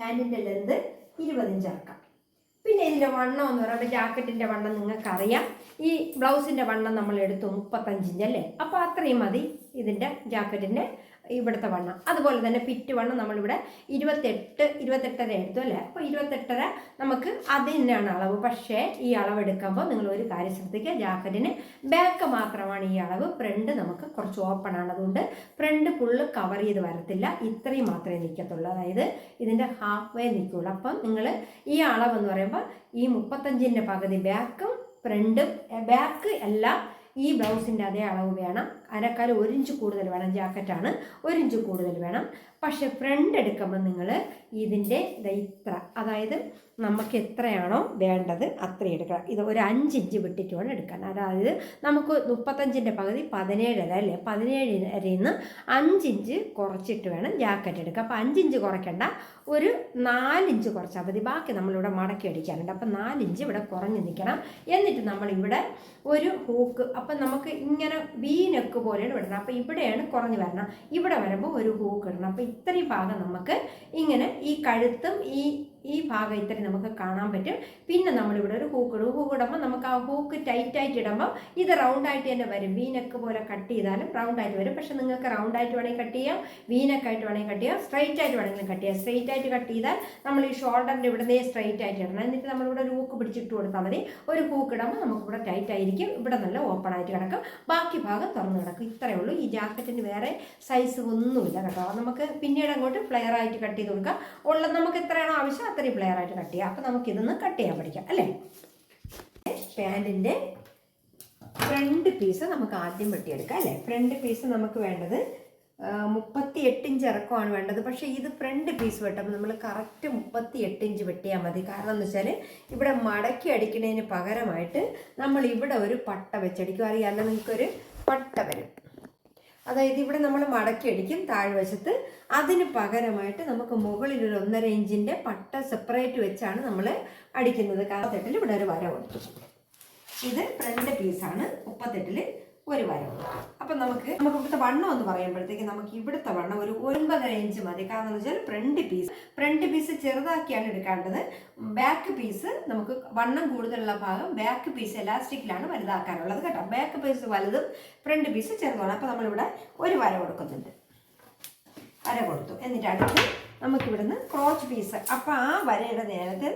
ഹാൻഡിൻ്റെ ലെന്ത് 20 ഇഞ്ച് ഇറക്കാം. പിന്നെ ഇതിൻ്റെ വണ്ണം എന്ന് പറയുമ്പോൾ ജാക്കറ്റിൻ്റെ വണ്ണം നിങ്ങൾക്കറിയാം. ഈ ബ്ലൗസിൻ്റെ വണ്ണം നമ്മൾ എടുത്തു 35 ഇഞ്ച് അല്ലേ. അപ്പോൾ അത്രയും മതി ഇതിൻ്റെ ജാക്കറ്റിൻ്റെ ഇവിടുത്തെ വണ്ണം. അതുപോലെ തന്നെ പിറ്റ് വണ്ണം നമ്മളിവിടെ 28.5 എടുത്തു അല്ലേ. അപ്പോൾ 28.5 നമുക്ക് അതിനാണ് അളവ്. പക്ഷേ ഈ അളവ് എടുക്കുമ്പോൾ നിങ്ങൾ ഒരു കാര്യം ശ്രദ്ധിക്കുക, ജാക്കറ്റിന് ബാക്ക് മാത്രമാണ് ഈ അളവ്. ഫ്രണ്ട് നമുക്ക് കുറച്ച് ഓപ്പൺ ആണ്, അതുകൊണ്ട് ഫ്രണ്ട് ഫുള്ള് കവർ ചെയ്ത് വരത്തില്ല. ഇത്രയും മാത്രമേ നിൽക്കത്തുള്ളൂ, അതായത് ഇതിൻ്റെ ഹാഫ് വേ നിൽക്കുള്ളൂ. അപ്പം നിങ്ങൾ ഈ അളവെന്ന് പറയുമ്പോൾ ഈ 35ൻ്റെ പകുതി ബാക്കും ഫ്രണ്ടും, ബാക്ക് എല്ലാം ഈ ബ്ലൗസിൻ്റെ അതേ അളവ് വേണം. അരക്കാൽ 1 ഇഞ്ച് കൂടുതൽ വേണം. ജാക്കറ്റാണ് 1 ഇഞ്ച് കൂടുതൽ വേണം. പക്ഷെ ഫ്രണ്ട് എടുക്കുമ്പോൾ നിങ്ങൾ ഇതിൻ്റെ ഇത്ര, അതായത് നമുക്ക് എത്രയാണോ വേണ്ടത് അത്രയും എടുക്കണം. ഇത് ഒരു 5 ഇഞ്ച് വിട്ടിട്ട് വേണം എടുക്കാൻ. അതായത് നമുക്ക് 35ൻ്റെ പകുതി 17 അല്ലേ, 17 നിന്ന് 5 ഇഞ്ച് കുറച്ചിട്ട് വേണം ജാക്കറ്റ് എടുക്കുക. അപ്പോൾ 5 ഇഞ്ച് കുറയ്ക്കേണ്ട, ഒരു 4 ഇഞ്ച് കുറച്ചാൽ മതി. ബാക്കി നമ്മളിവിടെ മടക്കി അടിക്കാനുണ്ട്. അപ്പം 4 ഇഞ്ച് ഇവിടെ കുറഞ്ഞ് നിൽക്കണം. എന്നിട്ട് നമ്മളിവിടെ ഒരു ഹൂക്ക്, അപ്പം നമുക്ക് ഇങ്ങനെ വീനക്ക് പോലെയാണ് ഇടണം. അപ്പോൾ ഇവിടെയാണ് കുറഞ്ഞ് വരണം. ഇവിടെ വരുമ്പോൾ ഒരു ഹൂക്ക് ഇടണം. അപ്പോൾ ഇത്രയും ഭാഗം നമുക്ക് ഇങ്ങനെ ഈ കഴുത്തും ഈ ഭാഗം ഇത്രയും നമുക്ക് കാണാൻ പറ്റും. പിന്നെ നമ്മളിവിടെ ഒരു ഹൂക്ക് ഇടും. ഹൂക്ക് ഇടുമ്പോൾ നമുക്ക് ആ ഹൂക്ക് ടൈറ്റായിട്ട് ഇടുമ്പോൾ ഇത് റൗണ്ടായിട്ട് തന്നെ വരും. വീനക്ക് പോലെ കട്ട് ചെയ്താലും റൗണ്ടായിട്ട് വരും. പക്ഷെ നിങ്ങൾക്ക് റൗണ്ടായിട്ട് വേണമെങ്കിൽ കട്ട് ചെയ്യാം, വീനക്കായിട്ട് വേണമെങ്കിൽ കട്ട് ചെയ്യാം, സ്ട്രൈറ്റ് ആയിട്ട് വേണമെങ്കിലും കട്ട് ചെയ്യാം. സ്ട്രൈറ്റ് ആയിട്ട് കട്ട് ചെയ്താൽ നമ്മൾ ഈ ഷോൾഡറിൻ്റെ ഇവിടുന്ന് സ്ട്രൈറ്റ് ആയിട്ട് ഇടണം. എന്നിട്ട് നമ്മളിവിടെ ഒരു ഹൂക്ക് പിടിച്ചിട്ട് കൊടുത്താൽ മതി. ഒരു ഹൂക്ക് ഇടുമ്പോൾ നമുക്കിവിടെ ടൈറ്റ് ആയിരിക്കും, ഇവിടെ നല്ല ഓപ്പൺ ആയിട്ട് കിടക്കും, ബാക്കി ഭാഗം തുറന്ന് കിടക്കും. ഇത്രയേ ഉള്ളൂ. ഈ ജാക്കറ്റിന് വേറെ സൈസ് ഒന്നുമില്ല കേട്ടോ. നമുക്ക് പിന്നീട് അങ്ങോട്ട് ഫ്ലെയർ ആയിട്ട് കട്ട് ചെയ്ത് കൊടുക്കാം. നമുക്ക് എത്രയാണോ ആവശ്യം അത്രയും ഫ്ലെയർ ആയിട്ട് കട്ട് ചെയ്യാം. അപ്പം നമുക്കിതൊന്ന് കട്ട് ചെയ്യാൻ പഠിക്കാം അല്ലേ. പാൻറ്റിൻ്റെ ഫ്രണ്ട് പീസ് നമുക്ക് ആദ്യം വെട്ടിയെടുക്കാം അല്ലേ. ഫ്രണ്ട് പീസ് നമുക്ക് വേണ്ടത് 38 ഇഞ്ച് ഇറക്കമാണ് വേണ്ടത്. പക്ഷേ ഇത് ഫ്രണ്ട് പീസ് വെട്ടുമ്പോൾ നമ്മൾ കറക്റ്റ് 38 ഇഞ്ച് വെട്ടിയാൽ മതി. കാരണം എന്ന് വെച്ചാൽ ഇവിടെ മടക്കി അടിക്കുന്നതിന് പകരമായിട്ട് നമ്മൾ ഇവിടെ ഒരു പട്ട വെച്ചടിക്കും. അറിയാമല്ലോ, നിങ്ങൾക്കൊരു പട്ട വരും. അതായത് ഇവിടെ നമ്മൾ മടക്കി അടിക്കും താഴ്വശത്ത്. അതിന് പകരമായിട്ട് നമുക്ക് മുകളിൽ ഒരു 1.5 ഇഞ്ചിൻ്റെ പട്ട സെപ്പറേറ്റ് വെച്ചാണ് നമ്മൾ അടിക്കുന്നത്. 38 ഇവിടെ ഒരു വര കൊടുത്തു. ഇത് ഫ്രണ്ട് പീസാണ്. 38 ഒരു വര കൊടുത്തു. അപ്പം നമുക്ക് ഇവിടുത്തെ വണ്ണം എന്ന് പറയുമ്പോഴത്തേക്ക് നമുക്ക് ഇവിടുത്തെ വണ്ണം ഒരു 9.5 ഇഞ്ച് മതി. കാരണം എന്ന് വെച്ചാൽ ഫ്രണ്ട് പീസ് ചെറുതാക്കിയാണ് എടുക്കേണ്ടത്. ബാക്ക് പീസ് നമുക്ക് വണ്ണം കൂടുതലുള്ള ഭാഗം ബാക്ക് പീസ് എലാസ്റ്റിക്കിലാണ് വലുതാക്കാനുള്ളത് കേട്ടോ. ബാക്ക് പീസ് വലുതും ഫ്രണ്ട് പീസ് ചെറുതാണ്. അപ്പോൾ നമ്മളിവിടെ ഒരു വര കൊടുക്കുന്നുണ്ട്. വര കൊടുത്തു. എന്നിട്ട് അടുത്ത് നമുക്കിവിടുന്ന് ക്രോച്ച് പീസ്, അപ്പോൾ ആ വരയുടെ നേരത്തെ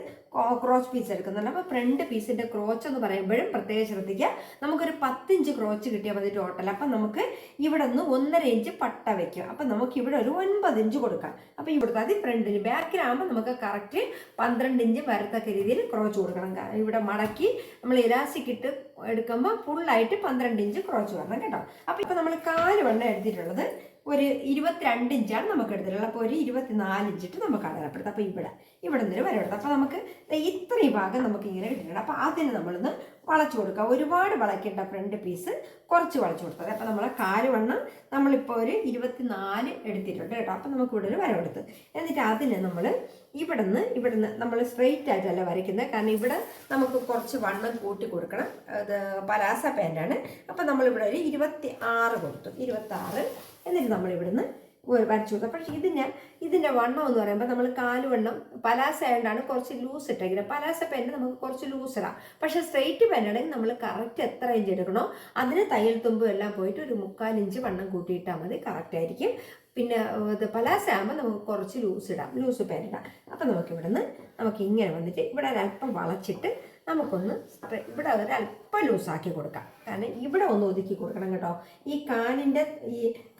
ക്രോച്ച് പീസ് എടുക്കുന്നുണ്ട്. അപ്പോൾ ഫ്രണ്ട് പീസിൻ്റെ ക്രോച്ച് എന്ന് പറയുമ്പോഴും പ്രത്യേകം ശ്രദ്ധിക്കുക. നമുക്കൊരു 10 ഇഞ്ച് ക്രോച്ച് കിട്ടിയാൽ മതി ടോട്ടൽ. അപ്പം നമുക്ക് ഇവിടെ നിന്ന് 1.5 ഇഞ്ച് പട്ട വയ്ക്കും. അപ്പം നമുക്കിവിടെ ഒരു 9 ഇഞ്ച് കൊടുക്കാം. അപ്പോൾ ഇവിടുത്തെ അത് ഫ്രണ്ടിൽ. ബാക്കിലാകുമ്പോൾ നമുക്ക് കറക്റ്റ് 12 ഇഞ്ച് വരത്തക്ക രീതിയിൽ ക്രോച്ച് കൊടുക്കണം. ഇവിടെ മടക്കി നമ്മൾ ഇലാസ്റ്റിക് ഇട്ട് എടുക്കുമ്പോൾ ഫുള്ളായിട്ട് 12 ഇഞ്ച് ക്രോച്ച് വരണം കേട്ടോ. അപ്പോൾ ഇപ്പോൾ നമ്മൾ 4 വണ്ണം എടുത്തിട്ടുള്ളത് ഒരു 22 ഇഞ്ചാണ് നമുക്ക് എടുത്തിട്ടുള്ളത്. അപ്പോൾ ഒരു 24 ഇഞ്ചിട്ട് നമുക്ക് അടയാളപ്പെടുത്താം. അപ്പോൾ ഇവിടെ നിന്ന് വരെ എടുത്താം. അപ്പോൾ നമുക്ക് ഇത്രയും ഭാഗം നമുക്ക് ഇങ്ങനെ കിട്ടിയിട്ടുണ്ട്. അപ്പോൾ അതിന് നമ്മളൊന്ന് വളച്ചു കൊടുക്കുക. ഒരുപാട് വളയ്ക്കേണ്ട, ഫ്രണ്ട് പീസ് കുറച്ച് വളച്ചു കൊടുത്തത്. അപ്പോൾ നമ്മളെ 4 വണ്ണം നമ്മളിപ്പോൾ ഒരു 24 എടുത്തിട്ടുണ്ട് കേട്ടോ. അപ്പോൾ നമുക്ക് ഇവിടെ ഒരു വര കൊടുത്ത്, എന്നിട്ട് അതിന് നമ്മൾ ഇവിടുന്ന് നമ്മൾ സ്ട്രെയിറ്റ് ആയിട്ടല്ല വരയ്ക്കുന്നത്. കാരണം ഇവിടെ നമുക്ക് കുറച്ച് വണ്ണം കൂട്ടി കൊടുക്കണം. അത് പലാസ പാൻറ്റാണ്. അപ്പോൾ നമ്മളിവിടെ ഒരു 26 കൊടുത്തു. 26 എന്നിട്ട് നമ്മളിവിടുന്ന് വരച്ചു കൊടുക്കുക. പക്ഷേ ഇതിൻ്റെ വണ്ണം എന്ന് പറയുമ്പോൾ നമ്മൾ 4 വണ്ണം പലാസ ആയതുകൊണ്ടാണ് കുറച്ച് ലൂസ് ഇട്ടേക്കുന്നത്. പലാസ പാൻറ്റ് നമുക്ക് കുറച്ച് ലൂസ് ഇടാം. പക്ഷേ സ്ട്രെയിറ്റ് പാൻറ്റ് ആണെങ്കിൽ നമ്മൾ കറക്റ്റ് എത്ര ഇഞ്ച് എടുക്കണോ അതിന് തയ്യൽ തുമ്പും എല്ലാം പോയിട്ട് ഒരു 3/4 ഇഞ്ച് വണ്ണം കൂട്ടിയിട്ടാൽ മതി, കറക്റ്റ് ആയിരിക്കും. പിന്നെ ഇത് പലാസ ആകുമ്പോൾ നമുക്ക് കുറച്ച് ലൂസ് പാൻറ്റ് ഇടാം. അപ്പം നമുക്ക് ഇങ്ങനെ വന്നിട്ട് ഇവിടെ ഒരല്പം വളച്ചിട്ട് നമുക്കൊന്ന് ഇവിടെ ഒരല്പം ലൂസാക്കി കൊടുക്കാം. കാരണം ഇവിടെ ഒന്ന് ഒതുക്കി കൊടുക്കണം കേട്ടോ. ഈ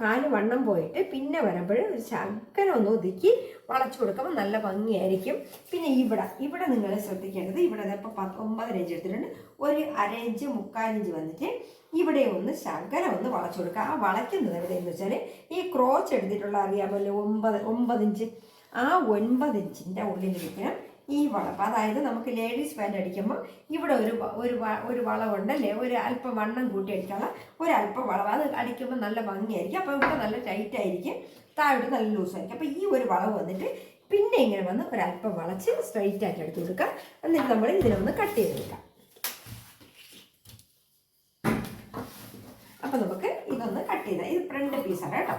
കാല് വണ്ണം പോയിട്ട് പിന്നെ വരുമ്പോൾ ഒരു ശകലം ഒന്ന് ഒതുക്കി വളച്ചു കൊടുക്കുമ്പോൾ നല്ല ഭംഗിയായിരിക്കും. പിന്നെ ഇവിടെ നിങ്ങൾ ശ്രദ്ധിക്കേണ്ടത്, ഇവിടെ ഇപ്പോൾ 9 ഇഞ്ച് എടുത്തിട്ടുണ്ട്. ഒരു 1/2 ഇഞ്ച് 3/4 ഇഞ്ച് വന്നിട്ട് ഇവിടെ ഒന്ന് ശകലം ഒന്ന് വളച്ചു കൊടുക്കുക. ആ വളയ്ക്കുന്നത് എവിടെയെന്ന് വെച്ചാൽ ഈ ക്രോച്ച് എടുത്തിട്ടുള്ള അറിയാമല്ലോ 9 ഇഞ്ച്, ആ 9 ഇഞ്ചിൻ്റെ ഉള്ളിലിരിക്കണം ഈ വളപ്പ്. അതായത് നമുക്ക് ലേഡീസ് പാൻറ്റ് അടിക്കുമ്പോൾ ഇവിടെ ഒരു വളവുണ്ടല്ലേ, ഒരു അല്പം വണ്ണം കൂട്ടി അടിക്കാനുള്ള ഒരല്പം വളവ്. അത് അടിക്കുമ്പോൾ നല്ല ഭംഗിയായിരിക്കും. അപ്പോൾ ഇവിടെ നല്ല ടൈറ്റ് ആയിരിക്കും, താഴോട്ട് നല്ല ലൂസായിരിക്കും. അപ്പോൾ ഈ ഒരു വളവ് വന്നിട്ട് പിന്നെ ഇങ്ങനെ വന്ന് ഒരല്പം വളച്ച് സ്ട്രൈറ്റ് ആയിട്ട് എടുത്ത് കൊടുക്കുക. എന്നിട്ട് നമ്മൾ ഇതിനൊന്ന് കട്ട് ചെയ്തെടുക്കാം. അപ്പം നമുക്ക് ഇതൊന്ന് കട്ട് ചെയ്താൽ, ഇത് ഫ്രണ്ട് പീസാണ് കേട്ടോ.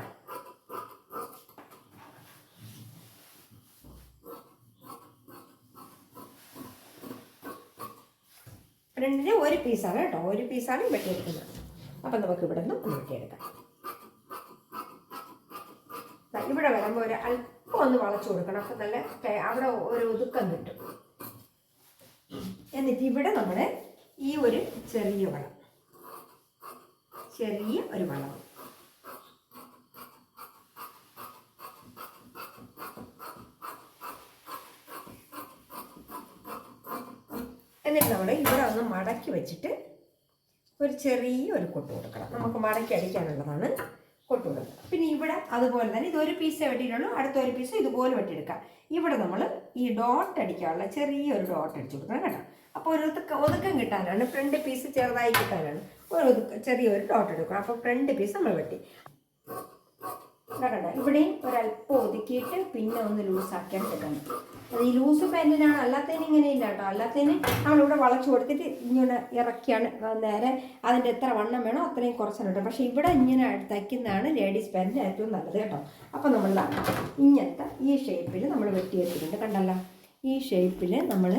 ഫ്രണ്ടിന് ഒരു പീസാണ് കേട്ടോ, ഒരു പീസാണ് വെട്ടിയെടുക്കുന്നത്. അപ്പം നമുക്ക് ഇവിടെ നിന്ന് ഒന്ന് വെട്ടിയെടുക്കാം. ഇവിടെ വരുമ്പോൾ ഒരു അല്പം ഒന്ന് വളച്ചു കൊടുക്കണം. അപ്പം നല്ല അവിടെ ഒരു ഒതുക്കം കിട്ടും. എന്നിട്ട് ഇവിടെ നമ്മുടെ ഈ ഒരു ചെറിയ ഒരു വളം എന്നിട്ട് നമ്മൾ ഇവിടെ ഒന്ന് മടക്കി വെച്ചിട്ട് ഒരു ചെറിയൊരു കൊട്ട് കൊടുക്കണം. നമുക്ക് മടക്കി അടിക്കാനുള്ളതാണ് കൊട്ട് കൊടുക്കുക. പിന്നെ ഇവിടെ അതുപോലെ തന്നെ ഇതൊരു പീസേ വെട്ടിയിട്ടുള്ളൂ, അടുത്തൊരു പീസ് ഇതുപോലെ വെട്ടിയെടുക്കാം. ഇവിടെ നമ്മൾ ഈ ഡോട്ട് അടിക്കാനുള്ള ചെറിയൊരു ഡോട്ട് അടിച്ചു കൊടുക്കണം കേട്ടോ. അപ്പോൾ ഒരു ഒതുക്കം കിട്ടാനാണ്, ഫ്രണ്ട് പീസ് ചെറുതായി കിട്ടാനാണ് ചെറിയൊരു ഡോട്ട് എടുക്കണം. അപ്പോൾ ഫ്രണ്ട് പീസ് നമ്മൾ വെട്ടി കണ്ട. ഇവിടെയും ഒരല്പം ഒതുക്കിയിട്ട് പിന്നെ ഒന്ന് ലൂസാക്കിയാണ് എടുക്കണം. അത് ഈ ലൂസ് പാൻറ്റിനാണ്, അല്ലാത്തതിന് ഇങ്ങനെ ഇല്ല കേട്ടോ. അല്ലാത്തതിന് നമ്മളിവിടെ വളച്ചു കൊടുത്തിട്ട് ഇങ്ങനെ ഇറക്കിയാണ് നേരെ അതിൻ്റെ എത്ര വണ്ണം വേണോ അത്രയും കുറച്ചാണ് കേട്ടോ. പക്ഷേ ഇവിടെ ഇങ്ങനെ തയ്ക്കുന്നതാണ് ലേഡീസ് പാൻറ്റിന് ഏറ്റവും നല്ലത് കേട്ടോ. അപ്പോൾ നമ്മൾ ഇങ്ങനത്തെ ഈ ഷേപ്പിൽ നമ്മൾ വെട്ടിയെടുത്തിട്ടുണ്ട് കണ്ടല്ലോ. ഈ ഷേപ്പിൽ നമ്മൾ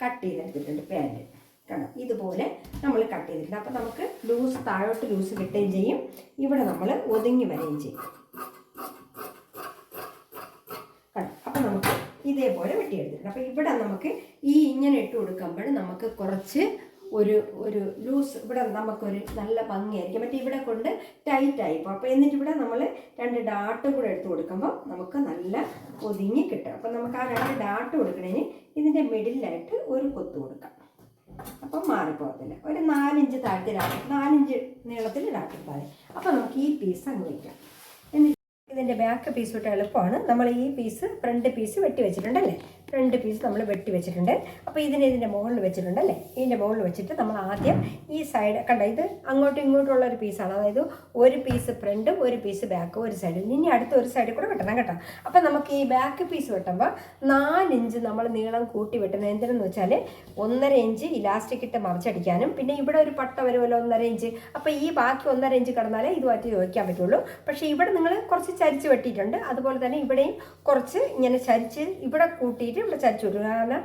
കട്ട് ചെയ്തെടുത്തിട്ടുണ്ട് പാൻറ്റ് കണ്ടോ. ഇതുപോലെ നമ്മൾ കട്ട് ചെയ്തിട്ടുണ്ട്. അപ്പോൾ നമുക്ക് ലൂസ് താഴോട്ട് ലൂസ് കിട്ടുകയും ചെയ്യും, ഇവിടെ നമ്മൾ ഒതുങ്ങി വരികയും ചെയ്യും. അപ്പം നമുക്ക് ഇതേപോലെ വെട്ടിയെടുത്തിട്ടുണ്ട്. അപ്പോൾ ഇവിടെ നമുക്ക് ഈ ഇങ്ങനെ ഇട്ട് കൊടുക്കുമ്പോൾ നമുക്ക് കുറച്ച് ഒരു ലൂസ് ഇവിടെ നമുക്കൊരു നല്ല ഭംഗിയായിരിക്കും. മറ്റേ ഇവിടെ കൊണ്ട് ടൈറ്റായിപ്പോൾ അപ്പോൾ എന്നിട്ട് ഇവിടെ നമ്മൾ 2 ഡാട്ടും കൂടെ എടുത്ത് കൊടുക്കുമ്പോൾ നമുക്ക് നല്ല ഒതുങ്ങി കിട്ടും. അപ്പം നമുക്ക് ആ 2 ഡാട്ട് കൊടുക്കണേന് ഇതിൻ്റെ മിഡിലായിട്ട് ഒരു കൊത്ത് കൊടുക്കാം. അപ്പം മാറിപ്പോകത്തില്ല. ഒരു 4 ഇഞ്ച് താഴ്ത്തി 4 ഇഞ്ച് നീളത്തിൽ ഡാട്ടിട്ടാൽ അപ്പോൾ നമുക്ക് ഈ പീസ് അങ്ങ് വയ്ക്കാം. എന്നിട്ട് ഇതിൻ്റെ ബാക്ക് പീസ് വിട്ട് എളുപ്പമാണ്. നമ്മൾ ഈ പീസ് ഫ്രണ്ട് പീസ് വെട്ടി വെച്ചിട്ടുണ്ടല്ലേ, ഫ്രണ്ട് പീസ് നമ്മൾ വെട്ടി വെച്ചിട്ടുണ്ട്. അപ്പോൾ ഇതിൻ്റെ മുകളിൽ വെച്ചിട്ടുണ്ടല്ലേ, ഇതിൻ്റെ മുകളിൽ വെച്ചിട്ട് നമ്മൾ ആദ്യം ഈ സൈഡ് കണ്ട, ഇത് അങ്ങോട്ടും ഇങ്ങോട്ടുള്ള ഒരു പീസാണ്. അതായത് ഒരു പീസ് ഫ്രണ്ട്, ഒരു പീസ് ബാക്ക്, ഒരു സൈഡിൽ. ഇനി അടുത്ത ഒരു സൈഡിൽ കൂടെ വെട്ടണം കേട്ടോ. അപ്പോൾ നമുക്ക് ഈ ബാക്ക് പീസ് വെട്ടുമ്പോൾ 4 ഇഞ്ച് നമ്മൾ നീളം കൂട്ടി വെട്ടുന്നത് എന്തിനെന്ന് വെച്ചാൽ 1.5 ഇഞ്ച് ഇലാസ്റ്റിക് ഇട്ട് മറിച്ചടിക്കാനും, പിന്നെ ഇവിടെ ഒരു പട്ട വരുമല്ലോ 1.5 ഇഞ്ച്. അപ്പോൾ ഈ ബാക്കി 1.5 ഇഞ്ച് കിടന്നാലേ ഇതുമായിട്ട് ചോദിക്കാൻ പറ്റുള്ളൂ. പക്ഷേ ഇവിടെ നിങ്ങൾ കുറച്ച് ചരിച്ച് വെട്ടിയിട്ടുണ്ട്. അതുപോലെ തന്നെ ഇവിടെയും കുറച്ച് ഇങ്ങനെ ചരിച്ച് ഇവിടെ കൂട്ടിയിട്ട് ഇവിടെ ചരിച്ചു വിട്ടു. കാരണം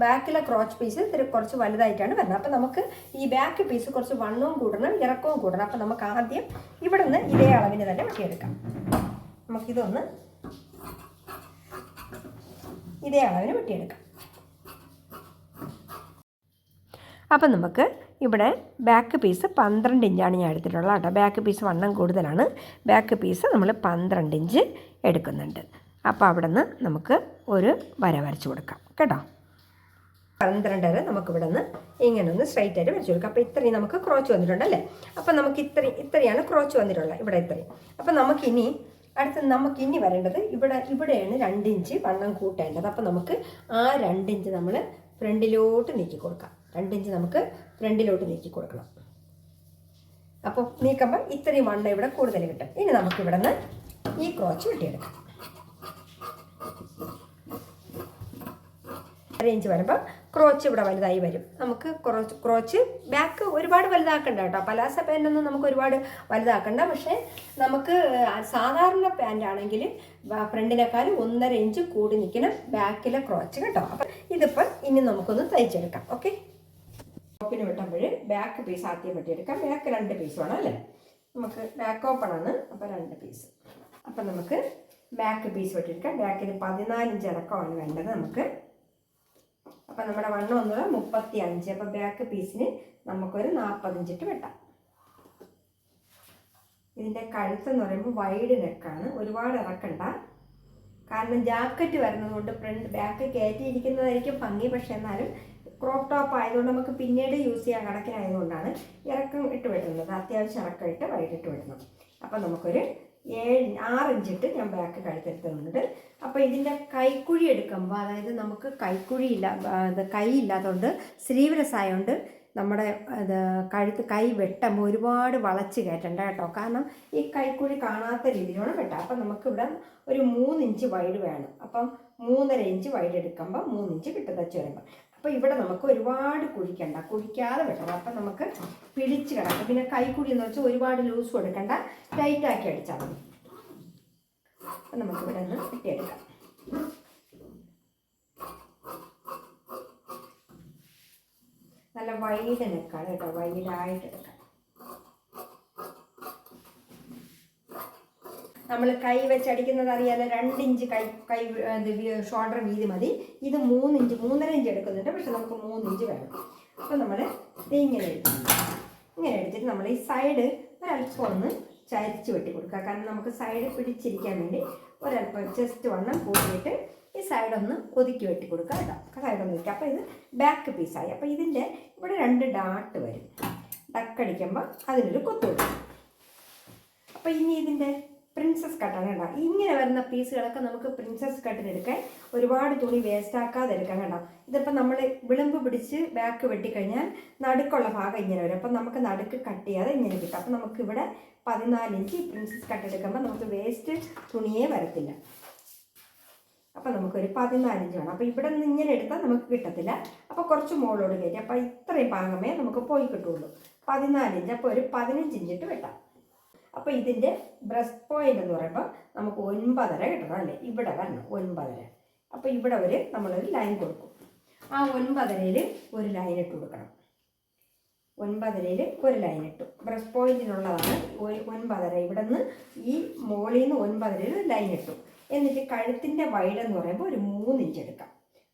ബാക്കിലെ ക്രോച്ച് പീസ് കുറച്ച് വലുതായിട്ടാണ് വരുന്നത്. അപ്പം നമുക്ക് ഈ ബാക്ക് പീസ് കുറച്ച് വണ്ണവും കൂടണം, ഇറക്കവും കൂടണം. അപ്പം നമുക്ക് ആദ്യം ഇവിടെ നിന്ന് ഇതേ അളവിന് തന്നെ വെട്ടിയെടുക്കാം. നമുക്കിതൊന്ന് ഇതേ അളവിന് വെട്ടിയെടുക്കാം. അപ്പം നമുക്ക് ഇവിടെ ബാക്ക് പീസ് 12 ഇഞ്ചാണ് ഞാൻ എടുത്തിട്ടുള്ളത് കേട്ടോ. ബാക്ക് പീസ് വണ്ണം കൂടുതലാണ്. ബാക്ക് പീസ് നമ്മൾ 12 ഇഞ്ച് എടുക്കുന്നുണ്ട്. അപ്പോൾ അവിടെ നിന്ന് നമുക്ക് ഒരു വര വരച്ച് കൊടുക്കാം കേട്ടോ. 12 നമുക്കിവിടെ നിന്ന് ഇങ്ങനെ ഒന്ന് സ്ട്രൈറ്റ് ആയിട്ട് വരച്ച് കൊടുക്കാം. അപ്പോൾ ഇത്രയും നമുക്ക് ക്രോച്ച് വന്നിട്ടുണ്ടല്ലേ. അപ്പോൾ നമുക്ക് ഇത്രയാണ് ക്രോച്ച് വന്നിട്ടുള്ളത്, ഇവിടെ ഇത്രയും. അപ്പോൾ നമുക്കിനി നമുക്കിനി വരേണ്ടത് ഇവിടെയാണ് 2 ഇഞ്ച് വണ്ണം കൂട്ടേണ്ടത്. അപ്പോൾ നമുക്ക് ആ 2 ഇഞ്ച് നമ്മൾ ഫ്രണ്ടിലോട്ട് നീക്കി കൊടുക്കാം. 2 ഇഞ്ച് നമുക്ക് ഫ്രണ്ടിലോട്ട് നീക്കി കൊടുക്കണം. അപ്പോൾ നീക്കുമ്പോൾ ഇത്രയും വണ്ണം ഇവിടെ കൂടുതൽ കിട്ടും. ഇനി നമുക്കിവിടെ നിന്ന് ഈ ക്രോച്ച് വെട്ടിയെടുക്കാം. 1.5 ഇഞ്ച് വരുമ്പോൾ ക്രോച്ച് ഇവിടെ വലുതായി വരും. നമുക്ക് ക്രോച്ച് ബാക്ക് ഒരുപാട് വലുതാക്കണ്ട കേട്ടോ. പലാസ പാൻറ്റൊന്നും നമുക്ക് ഒരുപാട് വലുതാക്കണ്ട. പക്ഷേ നമുക്ക് സാധാരണ പാൻ്റ് ആണെങ്കിൽ ഫ്രണ്ടിനേക്കാളും 1.5 ഇഞ്ച് കൂടി നിൽക്കണം ബാക്കിലെ ക്രോച്ച് കേട്ടോ. അപ്പം ഇതിപ്പോൾ ഇനി നമുക്കൊന്ന് തയ്ച്ചെടുക്കാം. ഓക്കെ, ടോപ്പിന് വെട്ടുമ്പോൾ ബാക്ക് പീസ് ആദ്യം വെട്ടിയെടുക്കാം. ബാക്ക് 2 പീസ് വേണം അല്ലേ. നമുക്ക് ബാക്ക് ഓപ്പണാണ്, അപ്പോൾ 2 പീസ്. അപ്പം നമുക്ക് ബാക്ക് പീസ് വെട്ടിയെടുക്കാം. ബാക്കിൽ 14 ഇഞ്ച് ഇറക്കമാണ് വേണ്ടത് നമുക്ക്. അപ്പം നമ്മുടെ വണ്ണം വന്നത് 35. അപ്പം ബാക്ക് പീസിന് നമുക്കൊരു 40 ഇഞ്ചിട്ട് വെട്ടാം. ഇതിൻ്റെ കഴുത്തെന്ന് പറയുമ്പോൾ വൈഡ് നെക്കാണ്, ഒരുപാട് ഇറക്കണ്ട. കാരണം ജാക്കറ്റ് വരുന്നത് കൊണ്ട് ബാക്ക് കയറ്റിയിരിക്കുന്നതായിരിക്കും ഭംഗി. പക്ഷേ എന്നാലും ക്രോപ്പ് ടോപ്പ് ആയതുകൊണ്ട് നമുക്ക് പിന്നീട് യൂസ് ചെയ്യാൻ കണക്കിനായതുകൊണ്ടാണ് ഇറക്കം ഇട്ട് വെട്ടുന്നത്. അത്യാവശ്യം ഇറക്കം ഇട്ട് വൈകിട്ട് വെട്ടണം. അപ്പം നമുക്കൊരു 6 ഇഞ്ചിട്ട് ഞാൻ ബാക്ക് കഴുത്തെടുത്തുന്നുണ്ട്. അപ്പോൾ ഇതിൻ്റെ കൈക്കുഴി എടുക്കുമ്പോൾ, അതായത് നമുക്ക് കൈക്കുഴി കൈ ഇല്ലാത്തതുകൊണ്ട് സ്ലീവ്ലെസ് ആയതുകൊണ്ട് നമ്മുടെ കൈ വെട്ടുമ്പോൾ ഒരുപാട് വളച്ച് കയറ്റണ്ട കേട്ടോ. കാരണം ഈ കൈക്കുഴി കാണാത്ത രീതിയിലാണ് വെട്ടുക. അപ്പം നമുക്കിവിടെ ഒരു 3 ഇഞ്ച് വൈഡ് വേണം. അപ്പം 3.5 ഇഞ്ച് വൈഡ് എടുക്കുമ്പോൾ 3 ഇഞ്ച് കിട്ടും തച്ച് വരുമ്പോൾ. അപ്പോൾ ഇവിടെ നമുക്ക് ഒരുപാട് കുഴിക്കാതെ വെട്ടണം. അപ്പം നമുക്ക് പിടിച്ച് കിടക്കും. പിന്നെ കൈക്കുഴി എന്ന് വെച്ചാൽ ഒരുപാട് ലൂസ് കൊടുക്കണ്ട, ടൈറ്റാക്കി അടിച്ചാൽ മതി. അപ്പം നമുക്കിവിടെ നിന്ന് വെട്ടിയെടുക്കാം. നല്ല വൈഡ് നെക്കാണ് കേട്ടോ, വൈഡായിട്ട് എടുക്കാം. നമ്മൾ കൈ വെച്ചടിക്കുന്നത് അറിയാലോ, 2 ഇഞ്ച് കൈ ഷോൾഡർ വീതി മതി. ഇത് 3 ഇഞ്ച് 3.5 ഇഞ്ച് എടുക്കുന്നുണ്ട്, പക്ഷെ നമുക്ക് 3 ഇഞ്ച് വേണം. അപ്പോൾ നമ്മൾ ഇങ്ങനെ എടുത്തിട്ട് നമ്മൾ ഈ സൈഡ് ഒരല്പം ഒന്ന് ചരിച്ച് വെട്ടി കൊടുക്കുക. കാരണം നമുക്ക് സൈഡ് പിടിച്ചിരിക്കാൻ വേണ്ടി ഒരല്പം ജസ്റ്റ് വണ്ണം കൂട്ടിയിട്ട് ഈ സൈഡൊന്ന് ഒതുക്കി വെട്ടി കൊടുക്കുക കേട്ടോ. സൈഡൊന്ന് ഒതുക്കുക. അപ്പോൾ ഇത് ബാക്ക് പീസായി. അപ്പോൾ ഇതിൻ്റെ ഇവിടെ 2 ഡാട്ട് വരും. ഡക്കടിക്കുമ്പോൾ അതിനൊരു കൊത്തു കൊടുക്കും. അപ്പോൾ ഇനി ഇതിൻ്റെ പ്രിൻസസ് കട്ടാണ് കേട്ടോ. ഇങ്ങനെ വരുന്ന പീസുകളൊക്കെ നമുക്ക് പ്രിൻസസ് കട്ടിനെടുക്കാൻ ഒരുപാട് തുണി വേസ്റ്റ് ആക്കാതെ എടുക്കാം കേട്ടോ. ഇതിപ്പോൾ നമ്മൾ വിളിമ്പ് പിടിച്ച് ബാക്ക് വെട്ടിക്കഴിഞ്ഞാൽ നടുക്കുള്ള ഭാഗം ഇങ്ങനെ വരും. അപ്പം നമുക്ക് നടുക്ക് കട്ട് ചെയ്യാതെ ഇങ്ങനെ കിട്ടും. അപ്പം നമുക്കിവിടെ 14 ഇഞ്ച് പ്രിൻസസ് കട്ട് എടുക്കുമ്പോൾ നമുക്ക് വേസ്റ്റ് തുണിയേ വരത്തില്ല. അപ്പം നമുക്കൊരു 14 ഇഞ്ച് വേണം. അപ്പോൾ ഇവിടെ നിന്ന് ഇങ്ങനെ എടുത്താൽ നമുക്ക് കിട്ടത്തില്ല. അപ്പോൾ കുറച്ച് മുകളിലോട് കയറ്റി. അപ്പോൾ ഇത്രയും ഭാഗമേ നമുക്ക് പോയി കിട്ടുള്ളൂ. 14 ഇഞ്ച്. അപ്പോൾ ഒരു 15 ഇഞ്ചിട്ട് വെട്ടാം. അപ്പോൾ ഇതിൻ്റെ ബ്രസ്റ്റ് പോയിൻ്റ് എന്ന് പറയുമ്പോൾ നമുക്ക് 9.5 കിട്ടണം അല്ലേ. ഇവിടെ വരണം 9.5. അപ്പോൾ ഇവിടെ നമ്മളൊരു ലൈൻ കൊടുക്കും. ആ 9.5-ൽ ഒരു ലൈൻ ഇട്ട് കൊടുക്കണം. 9.5-ൽ ഒരു ലൈൻ ഇട്ടു. ബ്രസ്റ്റ് പോയിൻറ്റിനുള്ളതാണ് 9.5. ഇവിടെ നിന്ന് ഈ മുകളിൽ നിന്ന് 9.5-ൽ ലൈൻ ഇട്ടു. എന്നിട്ട് കഴുത്തിൻ്റെ വൈഡ് എന്ന് പറയുമ്പോൾ ഒരു 3 ഇഞ്ച് എടുക്കാം.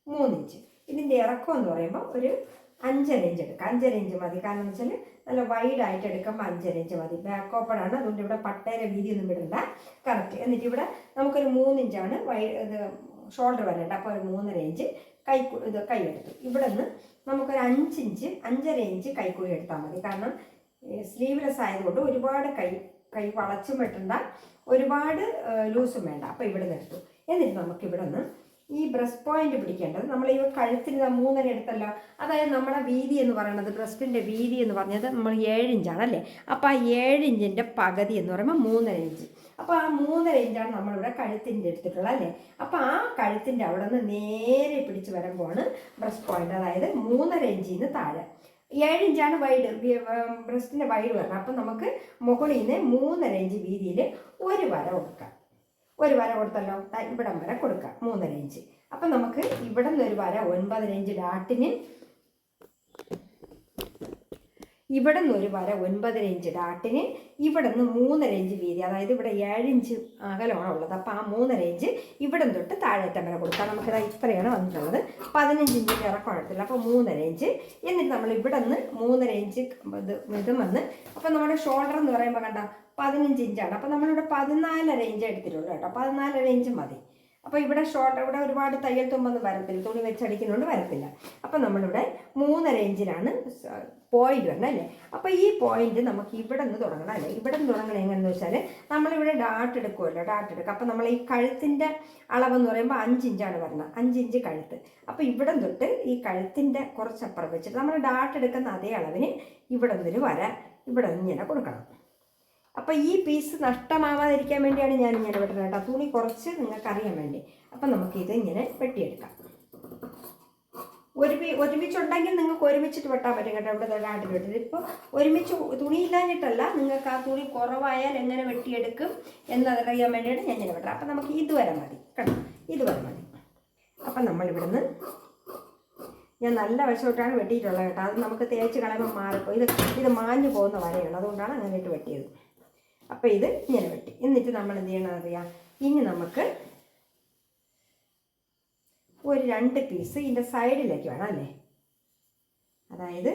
3 ഇഞ്ച്. ഇതിൻ്റെ ഇറക്കം എന്ന് പറയുമ്പോൾ ഒരു 5.5 ഇഞ്ച് എടുക്കാം. 5.5 ഇഞ്ച് മതി. കാരണം എന്ന് വെച്ചാൽ നല്ല വൈഡായിട്ട് എടുക്കുമ്പോൾ 5.5 ഇഞ്ച് മതി. ബാക്ക് ഓപ്പണാണ്, അതുകൊണ്ട് ഇവിടെ പട്ടേരെ വീതിയൊന്നും വിടണ്ട. കറക്റ്റ്. എന്നിട്ട് ഇവിടെ നമുക്കൊരു 3 ഇഞ്ചാണ് ഷോൾഡർ വരേണ്ട. അപ്പോൾ ഒരു 3.5 ഇഞ്ച് കൈ എടുത്തു. ഇവിടെ നിന്ന് നമുക്കൊരു 5 ഇഞ്ച് 5.5 ഇഞ്ച് കൈക്കുഴി എടുത്താൽ മതി. കാരണം സ്ലീവ്ലെസ് ആയതുകൊണ്ട് ഒരുപാട് കൈ വളച്ചും വെട്ടണ്ട, ഒരുപാട് ലൂസും വേണ്ട. അപ്പോൾ ഇവിടെ നിന്ന് എടുത്തു. എന്നിട്ട് നമുക്കിവിടെ നിന്ന് ഈ ബ്രസ്റ്റ് പോയിന്റ് പിടിക്കേണ്ടത് നമ്മൾ ഈ കഴുത്തിന് 3.5 എടുത്തല്ലോ. അതായത് നമ്മുടെ വീതി എന്ന് പറയുന്നത്, ബ്രസ്റ്റിൻ്റെ വീതി എന്ന് പറഞ്ഞത് നമ്മൾ 7 ഇഞ്ചാണല്ലേ. അപ്പോൾ ആ 7 ഇഞ്ചിൻ്റെ പകുതി എന്ന് പറയുമ്പോൾ 3.5 ഇഞ്ച്. അപ്പോൾ ആ 3.5 ഇഞ്ചാണ് നമ്മളിവിടെ കഴുത്തിൻ്റെ എടുത്തിട്ടുള്ളത് അല്ലേ. അപ്പോൾ ആ കഴുത്തിൻ്റെ അവിടെ നിന്ന് നേരെ പിടിച്ച് വരുമ്പോഴാണ് ബ്രസ്റ്റ് പോയിന്റ്. അതായത് 3.5 ഇഞ്ചിന് താഴെ 7 ഇഞ്ചാണ് വൈഡ്, ബ്രസ്റ്റിൻ്റെ വൈഡ് വരണം. അപ്പം നമുക്ക് മുകളിൽ നിന്ന് 3.5 ഇഞ്ച് വീതിയിൽ ഒരു വര കൊടുക്കാം. ഒരു വര കൊടുത്തല്ലോ, ഇവിടം വരെ കൊടുക്കാം 3.5 ഇഞ്ച്. അപ്പം നമുക്ക് ഇവിടെ നിന്ന് ഒരു വര 9.5 ഇഞ്ച് ഡാട്ടിന്, ഇവിടെ നിന്ന് ഒരു വര 9.5 ഇഞ്ച് ഡാട്ടിന്, ഇവിടെ നിന്ന് 3.5 ഇഞ്ച് വീതി, അതായത് ഇവിടെ 7 ഇഞ്ച് അകലമാണ് ഉള്ളത്. അപ്പോൾ ആ 3.5 ഇഞ്ച് ഇവിടെ തൊട്ട് താഴേറ്റം വരെ കൊടുക്കാം. നമുക്കിത് ഇത്രയാണ് വന്നിട്ടുള്ളത്. 15 ഇഞ്ചിൻ്റെ ഇറക്കം എടുത്തില്ല. അപ്പോൾ 3.5 ഇഞ്ച്. എന്നിട്ട് നമ്മൾ ഇവിടെ നിന്ന് 3.5 ഇഞ്ച് ഇതും വന്ന്, അപ്പോൾ നമ്മുടെ ഷോൾഡർ എന്ന് പറയുമ്പോൾ കണ്ട 15 ഇഞ്ചാണ്. അപ്പോൾ നമ്മളിവിടെ 14.5 ഇഞ്ച് എടുത്തിട്ടുള്ളൂ കേട്ടോ. 14.5 ഇഞ്ച് മതി. അപ്പോൾ ഇവിടെ ഷോൾഡർ, ഇവിടെ ഒരുപാട് തയ്യൽ തുമ്പൊന്നും വരത്തില്ല, തുണി വെച്ചടിക്കുന്നതുകൊണ്ട് വരത്തില്ല. അപ്പോൾ നമ്മളിവിടെ 3.5 ഇഞ്ചിലാണ് പോയിന്റ് വരണം അല്ലേ. അപ്പോൾ ഈ പോയിന്റ് നമുക്ക് ഇവിടെ നിന്ന് തുടങ്ങണം അല്ലേ. ഇവിടെ നിന്ന് തുടങ്ങണം എങ്ങനെയെന്ന് വെച്ചാൽ നമ്മളിവിടെ ഡാട്ട് എടുക്കുമല്ലോ, ഡാട്ട് എടുക്കുക. അപ്പോൾ നമ്മൾ ഈ കഴുത്തിൻ്റെ അളവെന്ന് പറയുമ്പോൾ 5 ഇഞ്ചാണ് വരുന്നത്. 5 ഇഞ്ച് കഴുത്ത്. അപ്പോൾ ഇവിടെ തൊട്ട് ഈ കഴുത്തിൻ്റെ കുറച്ചപ്പുറം വെച്ചിട്ട് നമ്മൾ ഡാട്ട് എടുക്കുന്ന അതേ അളവിന് ഇവിടെ നിന്നൊരു വര ഇവിടെ ഇങ്ങനെ കൊടുക്കണം. അപ്പോൾ ഈ പീസ് നഷ്ടമാവാതിരിക്കാൻ വേണ്ടിയാണ് ഞാൻ ഇങ്ങനെ വെട്ടുന്നത് കേട്ടോ. തുണി കുറച്ച് നിങ്ങൾക്ക് അറിയാൻ വേണ്ടി. അപ്പം നമുക്കിത് ഇങ്ങനെ വെട്ടിയെടുക്കാം. ഒരുമിച്ചുണ്ടെങ്കിൽ നിങ്ങൾക്ക് ഒരുമിച്ചിട്ട് വെട്ടാൻ പറ്റും കേട്ടോ. ഇവിടെ ഡാട്ടിൽ വെട്ടിയത് ഇപ്പോൾ ഒരുമിച്ച് തുണിയില്ലാഞ്ഞിട്ടല്ല, നിങ്ങൾക്ക് ആ തുണി കുറവായാൽ എങ്ങനെ വെട്ടിയെടുക്കും എന്നതറിയാൻ വേണ്ടിയിട്ട് ഞാൻ ഇങ്ങനെ വെട്ടാം. അപ്പം നമുക്ക് ഇതുവരെ മതി കേട്ടോ, ഇതുവരെ മതി. അപ്പം നമ്മളിവിടുന്ന് ഞാൻ നല്ല വശമായിട്ടാണ് വെട്ടിയിട്ടുള്ളത് കേട്ടോ. അത് നമുക്ക് തേച്ച് കളയുമ്പോൾ മാറിപ്പോ ഇത് മാഞ്ഞു പോകുന്ന വരയാണ്, അതുകൊണ്ടാണ് അങ്ങനെ ഇട്ട് വെട്ടിയത്. അപ്പോൾ ഇത് ഇങ്ങനെ വെട്ടി. എന്നിട്ട് നമ്മൾ എന്ത് ചെയ്യണമെന്ന് അറിയാം. ഇനി നമുക്ക് ഒരു 2 പീസ് ഇതിൻ്റെ സൈഡിലേക്ക് വേണം അല്ലേ. അതായത്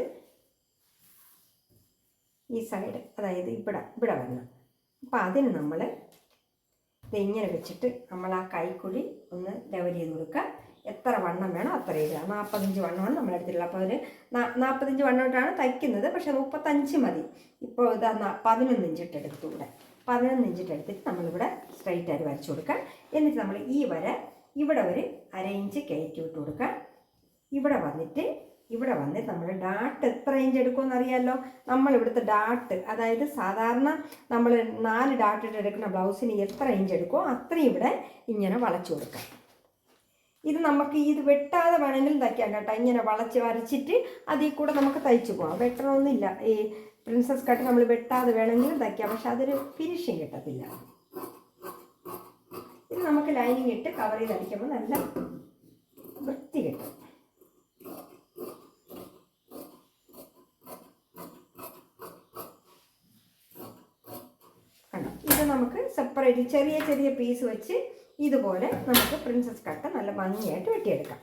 ഈ സൈഡ്, അതായത് ഇവിടെ വരണം. അപ്പോൾ അതിന് നമ്മൾ ഇത് ഇങ്ങനെ വെച്ചിട്ട് നമ്മൾ ആ കൈക്കുഴി ഒന്ന് ലെവൽ ചെയ്ത് കൊടുക്കുക. എത്ര വണ്ണം വേണോ അത്ര ഇടുക. 45 വണ്ണമാണ് നമ്മൾ എടുത്തിട്ടുള്ളത്. അപ്പോൾ ഒരു 45 വണ്ണമായിട്ടാണ് തയ്ക്കുന്നത്, പക്ഷേ 35 മതി. ഇപ്പോൾ ഇത് 11 ഇഞ്ചിട്ട് എടുത്തു. ഇവിടെ 11 ഇഞ്ചിട്ട് എടുത്തിട്ട് നമ്മളിവിടെ സ്ട്രൈറ്റ് ആയിട്ട് വരച്ചു കൊടുക്കുക. എന്നിട്ട് നമ്മൾ ഈ വര ഇവിടെ ഒരു 1/2 ഇഞ്ച് കയറ്റി വിട്ട് കൊടുക്കുക. ഇവിടെ വന്നിട്ട് ഇവിടെ വന്ന് നമ്മൾ ഡാട്ട് എത്ര ഇഞ്ച് എടുക്കുമെന്ന് അറിയാമല്ലോ. നമ്മൾ ഇവിടുത്തെ ഡാട്ട്, അതായത് സാധാരണ നമ്മൾ 4 ഡാട്ട് ഇട്ട് എടുക്കുന്ന ബ്ലൗസിന് എത്ര ഇഞ്ച് എടുക്കുമോ അത്രയും ഇവിടെ ഇങ്ങനെ വളച്ചു കൊടുക്കാം. ഇത് നമുക്ക് ഇത് വെട്ടാതെ വേണമെങ്കിലും തയ്ക്കാം കേട്ടോ. ഇങ്ങനെ വരച്ചിട്ട് അതിൽ കൂടെ നമുക്ക് തയ്ച്ചു പോകാം. വെട്ടണമെന്നില്ല. ഈ പ്രിൻസസ് കട്ട് നമ്മൾ വെട്ടാതെ വേണമെങ്കിലും തയ്ക്കാം, പക്ഷെ അതൊരു ഫിനിഷിങ് കിട്ടത്തില്ല. ഇത് നമുക്ക് ലൈനിങ് ഇട്ട് കവർ ചെയ്ത് അടിക്കുമ്പോൾ നല്ല വൃത്തി കിട്ടും. ഇത് നമുക്ക് സെപ്പറേറ്റ് ചെറിയ ചെറിയ പീസ് വെച്ച് ഇതുപോലെ നമുക്ക് പ്രിൻസസ് കട്ട് നല്ല ഭംഗിയായിട്ട് വെട്ടിയെടുക്കാം.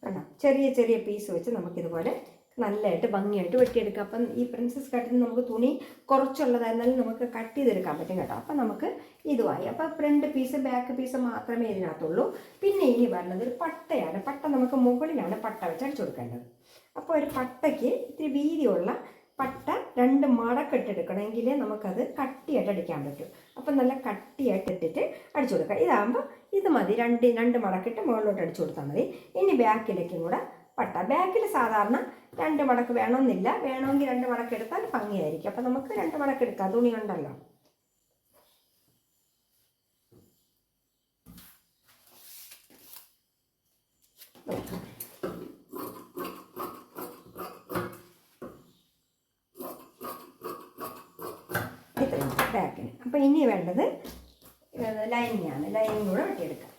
കണ്ടോ, ചെറിയ ചെറിയ പീസ് വെച്ച് നമുക്കിതുപോലെ നല്ലതായിട്ട് ഭംഗിയായിട്ട് വെട്ടിയെടുക്കാം. അപ്പം ഈ പ്രിൻസസ് കട്ടിന് നമുക്ക് തുണി കുറച്ചുള്ളതായിരുന്നാലും നമുക്ക് കട്ട് ചെയ്തെടുക്കാൻ പറ്റും കേട്ടോ. അപ്പം നമുക്ക് ഇതുമായി. അപ്പം ഫ്രണ്ട് പീസ് ബാക്ക് പീസ് മാത്രമേ ഇതിനകത്തുള്ളൂ. പിന്നെ ഇനി വരുന്നത് ഒരു പട്ടയാണ്. പട്ട നമുക്ക് മുകളിലാണ് പട്ട വെച്ച് അടിച്ചു കൊടുക്കേണ്ടത്. അപ്പോൾ ഒരു പട്ടയ്ക്ക് ഇത്തിരി വീതിയുള്ള പട്ട 2 മടക്കിട്ടെടുക്കണമെങ്കിലേ നമുക്കത് കട്ടിയായിട്ട് അടിക്കാൻ പറ്റും. അപ്പം നല്ല കട്ടിയായിട്ട് ഇട്ടിട്ട് അടിച്ചു കൊടുക്കുക. ഇതാകുമ്പോൾ ഇത് മതി, 2 മടക്കിട്ട് മുകളിലോട്ട് അടിച്ചു കൊടുത്താൽ മതി. ഇനി ബാക്കിലേക്കും കൂടെ പട്ട. ബാക്കിൽ സാധാരണ 2 മടക്ക് വേണമെന്നില്ല, വേണമെങ്കിൽ 2 മടക്ക് എടുത്താൽ ഭംഗിയായിരിക്കും. അപ്പം നമുക്ക് 2 മടക്ക് എടുക്കാം, തുണി ഉണ്ടല്ലോ. ഇത്രയും ബാക്കിന്. അപ്പം ഇനി വേണ്ടത് ലൈനിങ്ങാണ്. ലൈനിങ് കൂടെ വെട്ടിയെടുക്കാം.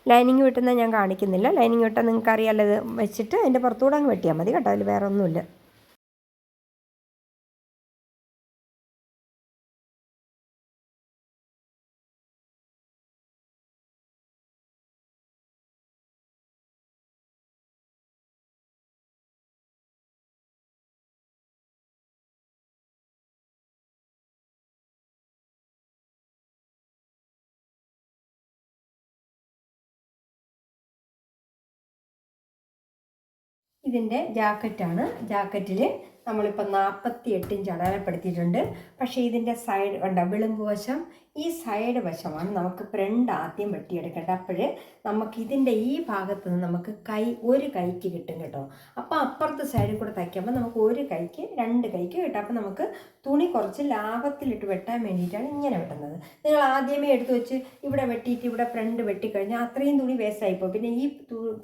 ലൈനിങ് വെട്ടുന്നത് ഞാൻ കാണിക്കുന്നില്ല. ലൈനിങ് വെട്ടാൻ നിങ്ങൾക്ക് അറിയാമല്ലോ. ഇത് വെച്ചിട്ട് അതിൻ്റെ പുറത്തുകൂടെ അങ്ങ് വെട്ടിയാൽ മതി കേട്ടോ. അതിൽ വേറെ ഒന്നുമില്ല. ഇതിൻ്റെ ജാക്കറ്റാണ്. ജാക്കറ്റിൽ നമ്മളിപ്പോൾ 48 ഇഞ്ച് അടയാളപ്പെടുത്തിയിട്ടുണ്ട്. പക്ഷേ ഇതിൻ്റെ സൈഡ് ഉണ്ട്, വിളുമ്പ് വശം, ഈ സൈഡ് വശമാണ് നമുക്ക് ഫ്രണ്ട് ആദ്യം വെട്ടിയെടുക്കേണ്ടത്. അപ്പോൾ നമുക്ക് ഇതിൻ്റെ ഈ ഭാഗത്ത് നിന്ന് നമുക്ക് ഒരു കൈക്ക് കിട്ടും കേട്ടോ. അപ്പോൾ അപ്പുറത്തെ സൈഡിൽ കൂടെ തയ്ക്കുമ്പോൾ നമുക്ക് ഒരു കൈക്ക് 2 കൈക്ക് കിട്ടും. അപ്പോൾ നമുക്ക് തുണി കുറച്ച് ലാഭത്തിലിട്ട് വെട്ടാൻ വേണ്ടിയിട്ടാണ് ഇങ്ങനെ വെട്ടുന്നത്. നിങ്ങൾ ആദ്യമേ എടുത്ത് വെച്ച് ഇവിടെ വെട്ടിയിട്ട് ഇവിടെ ഫ്രണ്ട് വെട്ടിക്കഴിഞ്ഞാൽ അത്രയും തുണി വേസ്റ്റായിപ്പോൾ. പിന്നെ ഈ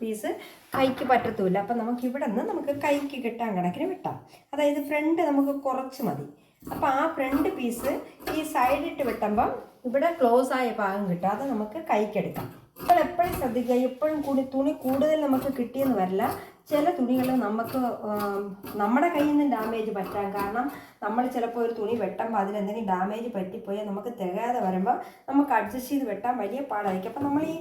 പീസ് കൈക്ക് പറ്റത്തുമില്ല. അപ്പം നമുക്ക് ഇവിടെ നിന്ന് നമുക്ക് കൈക്ക് കിട്ടാൻ കണക്കിന് വെട്ടാം. അതായത് ഫ്രണ്ട് നമുക്ക് കുറച്ച് മതി. അപ്പോൾ ആ ഫ്രണ്ട് പീസ് ഈ സൈഡിട്ട് വെട്ടുമ്പം ഇവിടെ ക്ലോസ് ആയ ഭാഗം കിട്ടാതെ നമുക്ക് കൈക്കെടുക്കാം. അപ്പോൾ എപ്പോഴും ശ്രദ്ധിക്കുക, എപ്പോഴും തുണി കൂടുതൽ നമുക്ക് കിട്ടിയെന്ന് വരില്ല. ചില തുണികൾ നമുക്ക് നമ്മുടെ കയ്യിൽ നിന്ന് ഡാമേജ് പറ്റാം. കാരണം നമ്മൾ ചിലപ്പോൾ ഒരു തുണി വെട്ടുമ്പോൾ അതിലെന്തെങ്കിലും ഡാമേജ് പറ്റിപ്പോയാൽ നമുക്ക് തികയാതെ വരുമ്പോൾ നമുക്ക് അഡ്ജസ്റ്റ് ചെയ്ത് വെട്ടാൻ വലിയ പാടായിരിക്കും. അപ്പോൾ നമ്മൾ ഈ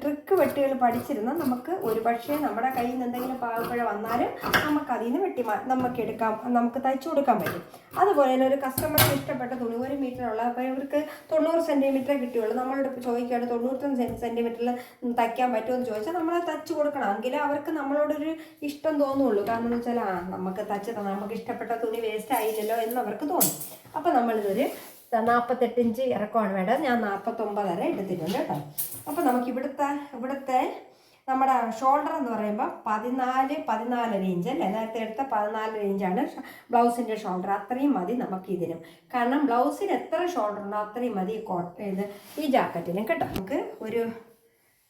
ട്രിക്ക് വെട്ടുകൾ പഠിച്ചിരുന്നാൽ നമുക്ക് ഒരു പക്ഷേ നമ്മുടെ കയ്യിൽ നിന്ന് എന്തെങ്കിലും പാകപ്പഴ വന്നാലും നമുക്കതിൽ നിന്ന് നമുക്ക് എടുക്കാം, നമുക്ക് തയ്ച്ചു കൊടുക്കാൻ പറ്റും. അതുപോലെ തന്നെ ഒരു കസ്റ്റമർക്ക് ഇഷ്ടപ്പെട്ട തുണി 1 മീറ്ററുള്ള, അപ്പോൾ ഇവർക്ക് 90 സെൻറ്റിമീറ്ററേ കിട്ടുകയുള്ളൂ. നമ്മളോട് ചോദിക്കുകയാണ് 90 സെൻറ്റിമീറ്ററിൽ തയ്ക്കാൻ പറ്റുമോ എന്ന് ചോദിച്ചാൽ നമ്മൾ തയ്ച്ചു കൊടുക്കണം. എങ്കിലും അവർക്ക് നമ്മളോടൊരു ഇഷ്ടം തോന്നുള്ളൂ. കാരണം എന്ന് വെച്ചാൽ നമുക്ക് തയ്ച്ച് നമുക്ക് ഇഷ്ടപ്പെട്ട തുണി വേസ്റ്റ് ആയില്ലല്ലോ എന്ന് അവർക്ക് തോന്നും. അപ്പോൾ നമ്മളിതൊരു 48 ഇഞ്ച് ഇറക്കമാണ് വേണ്ടത്. ഞാൻ 49 വരെ എടുത്തിട്ടുണ്ട് കേട്ടോ. അപ്പോൾ നമുക്ക് ഇവിടുത്തെ നമ്മുടെ ഷോൾഡർ എന്ന് പറയുമ്പോൾ 14 ഇഞ്ച് അല്ലേ. നേരത്തെ എടുത്ത 14 ഇഞ്ചാണ് ബ്ലൗസിൻ്റെ ഷോൾഡർ. അത്രയും മതി നമുക്ക് ഇതിനും. കാരണം ബ്ലൗസിന് എത്ര ഷോൾഡർ ഉണ്ടോ അത്രയും മതി ഈ ജാക്കറ്റിനും കേട്ടോ. നമുക്ക് ഒരു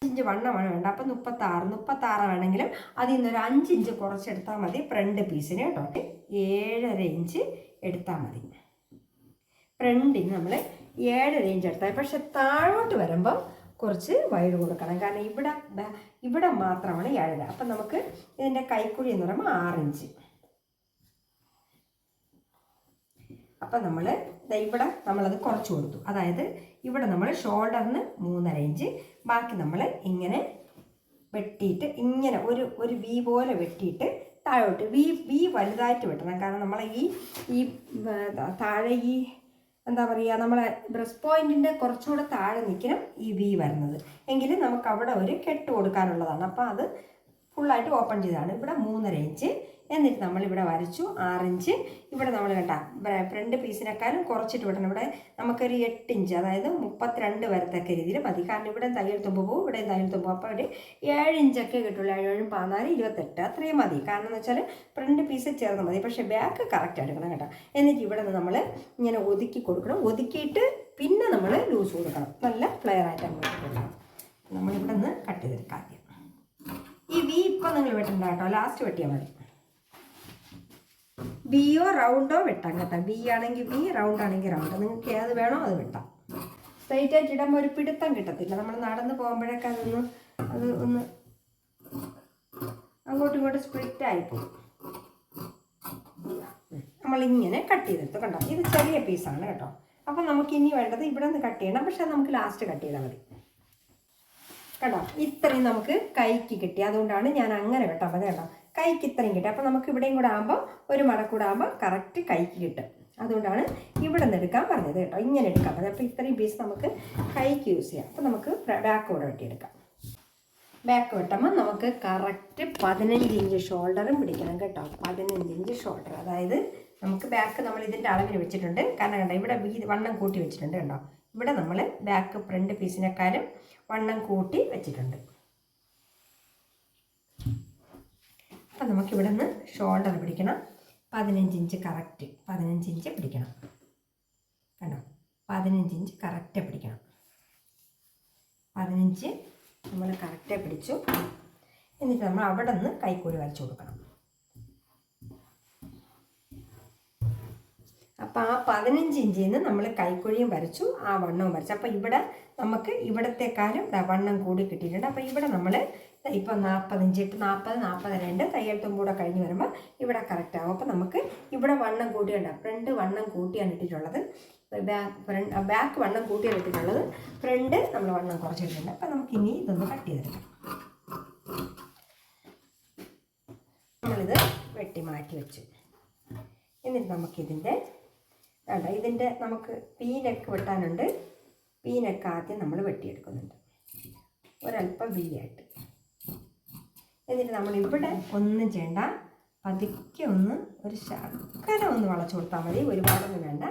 5 ഇഞ്ച് വണ്ണമാണ് വേണ്ട. അപ്പോൾ 36 വേണമെങ്കിലും അതിൽ നിന്നൊരു 5 ഇഞ്ച് കുറച്ചെടുത്താൽ മതി ഫ്രണ്ട് പീസിന് കേട്ടോ. 7.5 ഇഞ്ച് എടുത്താൽ മതി. ഫ്രണ്ടിന് നമ്മൾ 7.5 ഇഞ്ച് എടുത്താൽ, പക്ഷെ താഴോട്ട് വരുമ്പോൾ കുറച്ച് വൈഡ് കൊടുക്കണം. കാരണം ഇവിടെ മാത്രമാണ് 7.5. അപ്പം നമുക്ക് ഇതിൻ്റെ കൈക്കുഴി എന്ന് പറയുമ്പോൾ 6 ഇഞ്ച്. അപ്പം ഇവിടെ നമ്മളത് കുറച്ച് കൊടുത്തു. അതായത് ഇവിടെ നമ്മൾ ഷോൾഡറിന് 3.5 ഇഞ്ച്, ബാക്കി നമ്മൾ ഇങ്ങനെ വെട്ടിയിട്ട് ഇങ്ങനെ ഒരു വി പോലെ വെട്ടിയിട്ട് താഴോട്ട് വി വലുതായിട്ട് വെട്ടണം. കാരണം നമ്മളെ ഈ താഴെ ഈ എന്താ പറയുക, നമ്മളെ ബ്രസ്റ്റ് പോയിൻറ്റിൻ്റെ കുറച്ചുകൂടെ താഴെ നിൽക്കണം ഈ വി വരുന്നത്. എങ്കിലും നമുക്ക് അവിടെ ഒരു കെട്ട് കൊടുക്കാനുള്ളതാണ്. അപ്പോൾ അത് ഫുള്ളായിട്ട് ഓപ്പൺ ചെയ്താണ്. ഇവിടെ 3.5 ഇഞ്ച്, എന്നിട്ട് നമ്മളിവിടെ വരച്ചു 6 ഇഞ്ച്. ഇവിടെ നമ്മൾ കേട്ടോ ഫ്രണ്ട് പീസിനേക്കാളും കുറച്ചിട്ട് വിടണം. ഇവിടെ നമുക്കൊരു 8 ഇഞ്ച്, അതായത് 32 വരത്തക്ക രീതിയിൽ മതി. കാരണം ഇവിടെ തയ്യൽ തുമ്പ് പോകും, ഇവിടെ തയ്യൽ തുമ്പ്. അപ്പോൾ ഒരു 7 ഇഞ്ചൊക്കെ കിട്ടുള്ളൂ. 7 14 28 അത്രയും മതി. കാരണം എന്ന് വെച്ചാൽ ഫ്രണ്ട് പീസ് ചേർന്ന് മതി. പക്ഷേ ബാക്ക് കറക്റ്റ് എടുക്കണം കേട്ടോ. എന്നിട്ട് ഇവിടെ നിന്ന് നമ്മൾ ഇങ്ങനെ ഒതുക്കി കൊടുക്കണം. ഒതുക്കിയിട്ട് പിന്നെ നമ്മൾ ലൂസ് കൊടുക്കണം. നല്ല ഫ്ലെയർ ആയിട്ട് അങ്ങോട്ട് കൊടുക്കണം. നമ്മളിവിടെ നിന്ന് കട്ട് ചെയ്തെടുക്കാം. ആദ്യം ഈ വി ഇപ്പം നിങ്ങൾ വെട്ടണ്ട കേട്ടോ, ലാസ്റ്റ് വെട്ടിയാൽ മതി. വിയോ റൗണ്ടോ വെട്ടാം കേട്ടോ. വി ആണെങ്കിൽ വി, റൗണ്ട് ആണെങ്കിൽ റൗണ്ട്, നിങ്ങൾക്ക് ഏത് വേണോ അത് വെട്ടാം. സ്ട്രൈറ്റ് ആയിട്ട് ഇടുമ്പോൾ ഒരു പിടുത്തം കിട്ടത്തില്ല. നമ്മൾ നടന്ന് പോകുമ്പോഴൊക്കെ അത് ഒന്ന് അങ്ങോട്ടും ഇങ്ങോട്ടും സ്പ്ലിറ്റ് ആയിപ്പോകും. നമ്മളിങ്ങനെ കട്ട് ചെയ്തെടുത്തു കണ്ടോ. ഇത് ചെറിയ പീസാണ് കേട്ടോ. അപ്പം നമുക്ക് ഇനി വേണ്ടത് ഇവിടെ നിന്ന് കട്ട് ചെയ്യണം. പക്ഷെ നമുക്ക് ലാസ്റ്റ് കട്ട് ചെയ്താൽ മതി കേട്ടോ. ഇത്രയും നമുക്ക് കൈക്ക് കിട്ടി. അതുകൊണ്ടാണ് ഞാൻ അങ്ങനെ വെട്ടാൻ മതി കേട്ടോ. കൈക്ക് ഇത്രയും കിട്ടി. അപ്പോൾ നമുക്ക് ഇവിടെയും കൂടെ ആകുമ്പോൾ ഒരു മടക്കൂടെ ആകുമ്പോൾ കറക്റ്റ് കൈക്ക് കിട്ടും. അതുകൊണ്ടാണ് ഇവിടെ നിന്ന് എടുക്കാൻ പറഞ്ഞത് കേട്ടോ. ഇങ്ങനെ എടുക്കാൻ മതി. അപ്പോൾ ഇത്രയും പീസ് നമുക്ക് കൈക്ക് യൂസ് ചെയ്യാം. അപ്പോൾ നമുക്ക് ബാക്ക് കൂടെ വെട്ടിയെടുക്കാം. ബാക്ക് വെട്ടുമ്പോൾ നമുക്ക് കറക്റ്റ് 15 ഇഞ്ച് ഷോൾഡറും പിടിക്കണം കേട്ടോ. 15 ഇഞ്ച് ഷോൾഡർ, അതായത് നമുക്ക് ബാക്ക് നമ്മൾ ഇതിൻ്റെ അളവിന് വെച്ചിട്ടുണ്ട്. കാരണം കണ്ടോ ഇവിടെ വണ്ണം കൂട്ടി വെച്ചിട്ടുണ്ട് കണ്ടോ. ഇവിടെ നമ്മൾ ബാക്ക് ഫ്രണ്ട് പീസിനേക്കാളും വണ്ണം കൂട്ടി വെച്ചിട്ടുണ്ട്. അപ്പം നമുക്കിവിടെ നിന്ന് ഷോൾഡർ പിടിക്കണം. 15 ഇഞ്ച് കറക്റ്റ് 15 ഇഞ്ച് പിടിക്കണം കണ്ടോ. 15 ഇഞ്ച് കറക്റ്റ് പിടിക്കണം. 15 നമ്മൾ കറക്റ്റ് പിടിച്ചു. എന്നിട്ട് നമ്മൾ അവിടെ നിന്ന് കൈക്കൂലി വരച്ചു കൊടുക്കണം. അപ്പോൾ ആ 15 ഇഞ്ചിൽ നിന്ന് നമ്മൾ കൈക്കുഴിയും വരച്ചു, ആ വണ്ണവും വരച്ചു. അപ്പോൾ ഇവിടെ നമുക്ക് ഇവിടത്തെക്കാളും വണ്ണം കൂടി കിട്ടിയിട്ടുണ്ട്. അപ്പോൾ ഇവിടെ നമ്മൾ ഇപ്പോൾ 40 ഇഞ്ച് ഇട്ട് 40 42 തയ്യൽ തുമ്പൂടെ കഴിഞ്ഞ് വരുമ്പോൾ ഇവിടെ കറക്റ്റ് ആകും. അപ്പോൾ നമുക്ക് ഇവിടെ വണ്ണം കൂട്ടിയുണ്ട്. ഫ്രണ്ട് വണ്ണം കൂട്ടിയാണ് ഇട്ടിട്ടുള്ളത്, ബാക്ക് വണ്ണം കൂട്ടിയാണ് ഇട്ടിട്ടുള്ളത്. ഫ്രണ്ട് നമ്മൾ വണ്ണം കുറച്ചിട്ടുണ്ട്. അപ്പോൾ നമുക്കിനി ഇതൊന്ന് കട്ട് ചെയ്തെടുക്കാം. നമ്മളിത് വെട്ടി മാറ്റി വെച്ചു. എന്നിട്ട് നമുക്കിതിൻ്റെ നമുക്ക് പീനക്ക് വെട്ടാനുണ്ട്. പീനക്ക് ആദ്യം നമ്മൾ വെട്ടിയെടുക്കുന്നുണ്ട് ഒരല്പം വീയായിട്ട്. എന്നിട്ട് നമ്മളിവിടെ ഒന്നും ചെയ്യണ്ട, പതുക്കെ ഒന്ന് ഒരു ശകല ഒന്ന് വളച്ചു കൊടുത്താൽ മതി. ഒരുപാടൊന്നും വേണ്ട,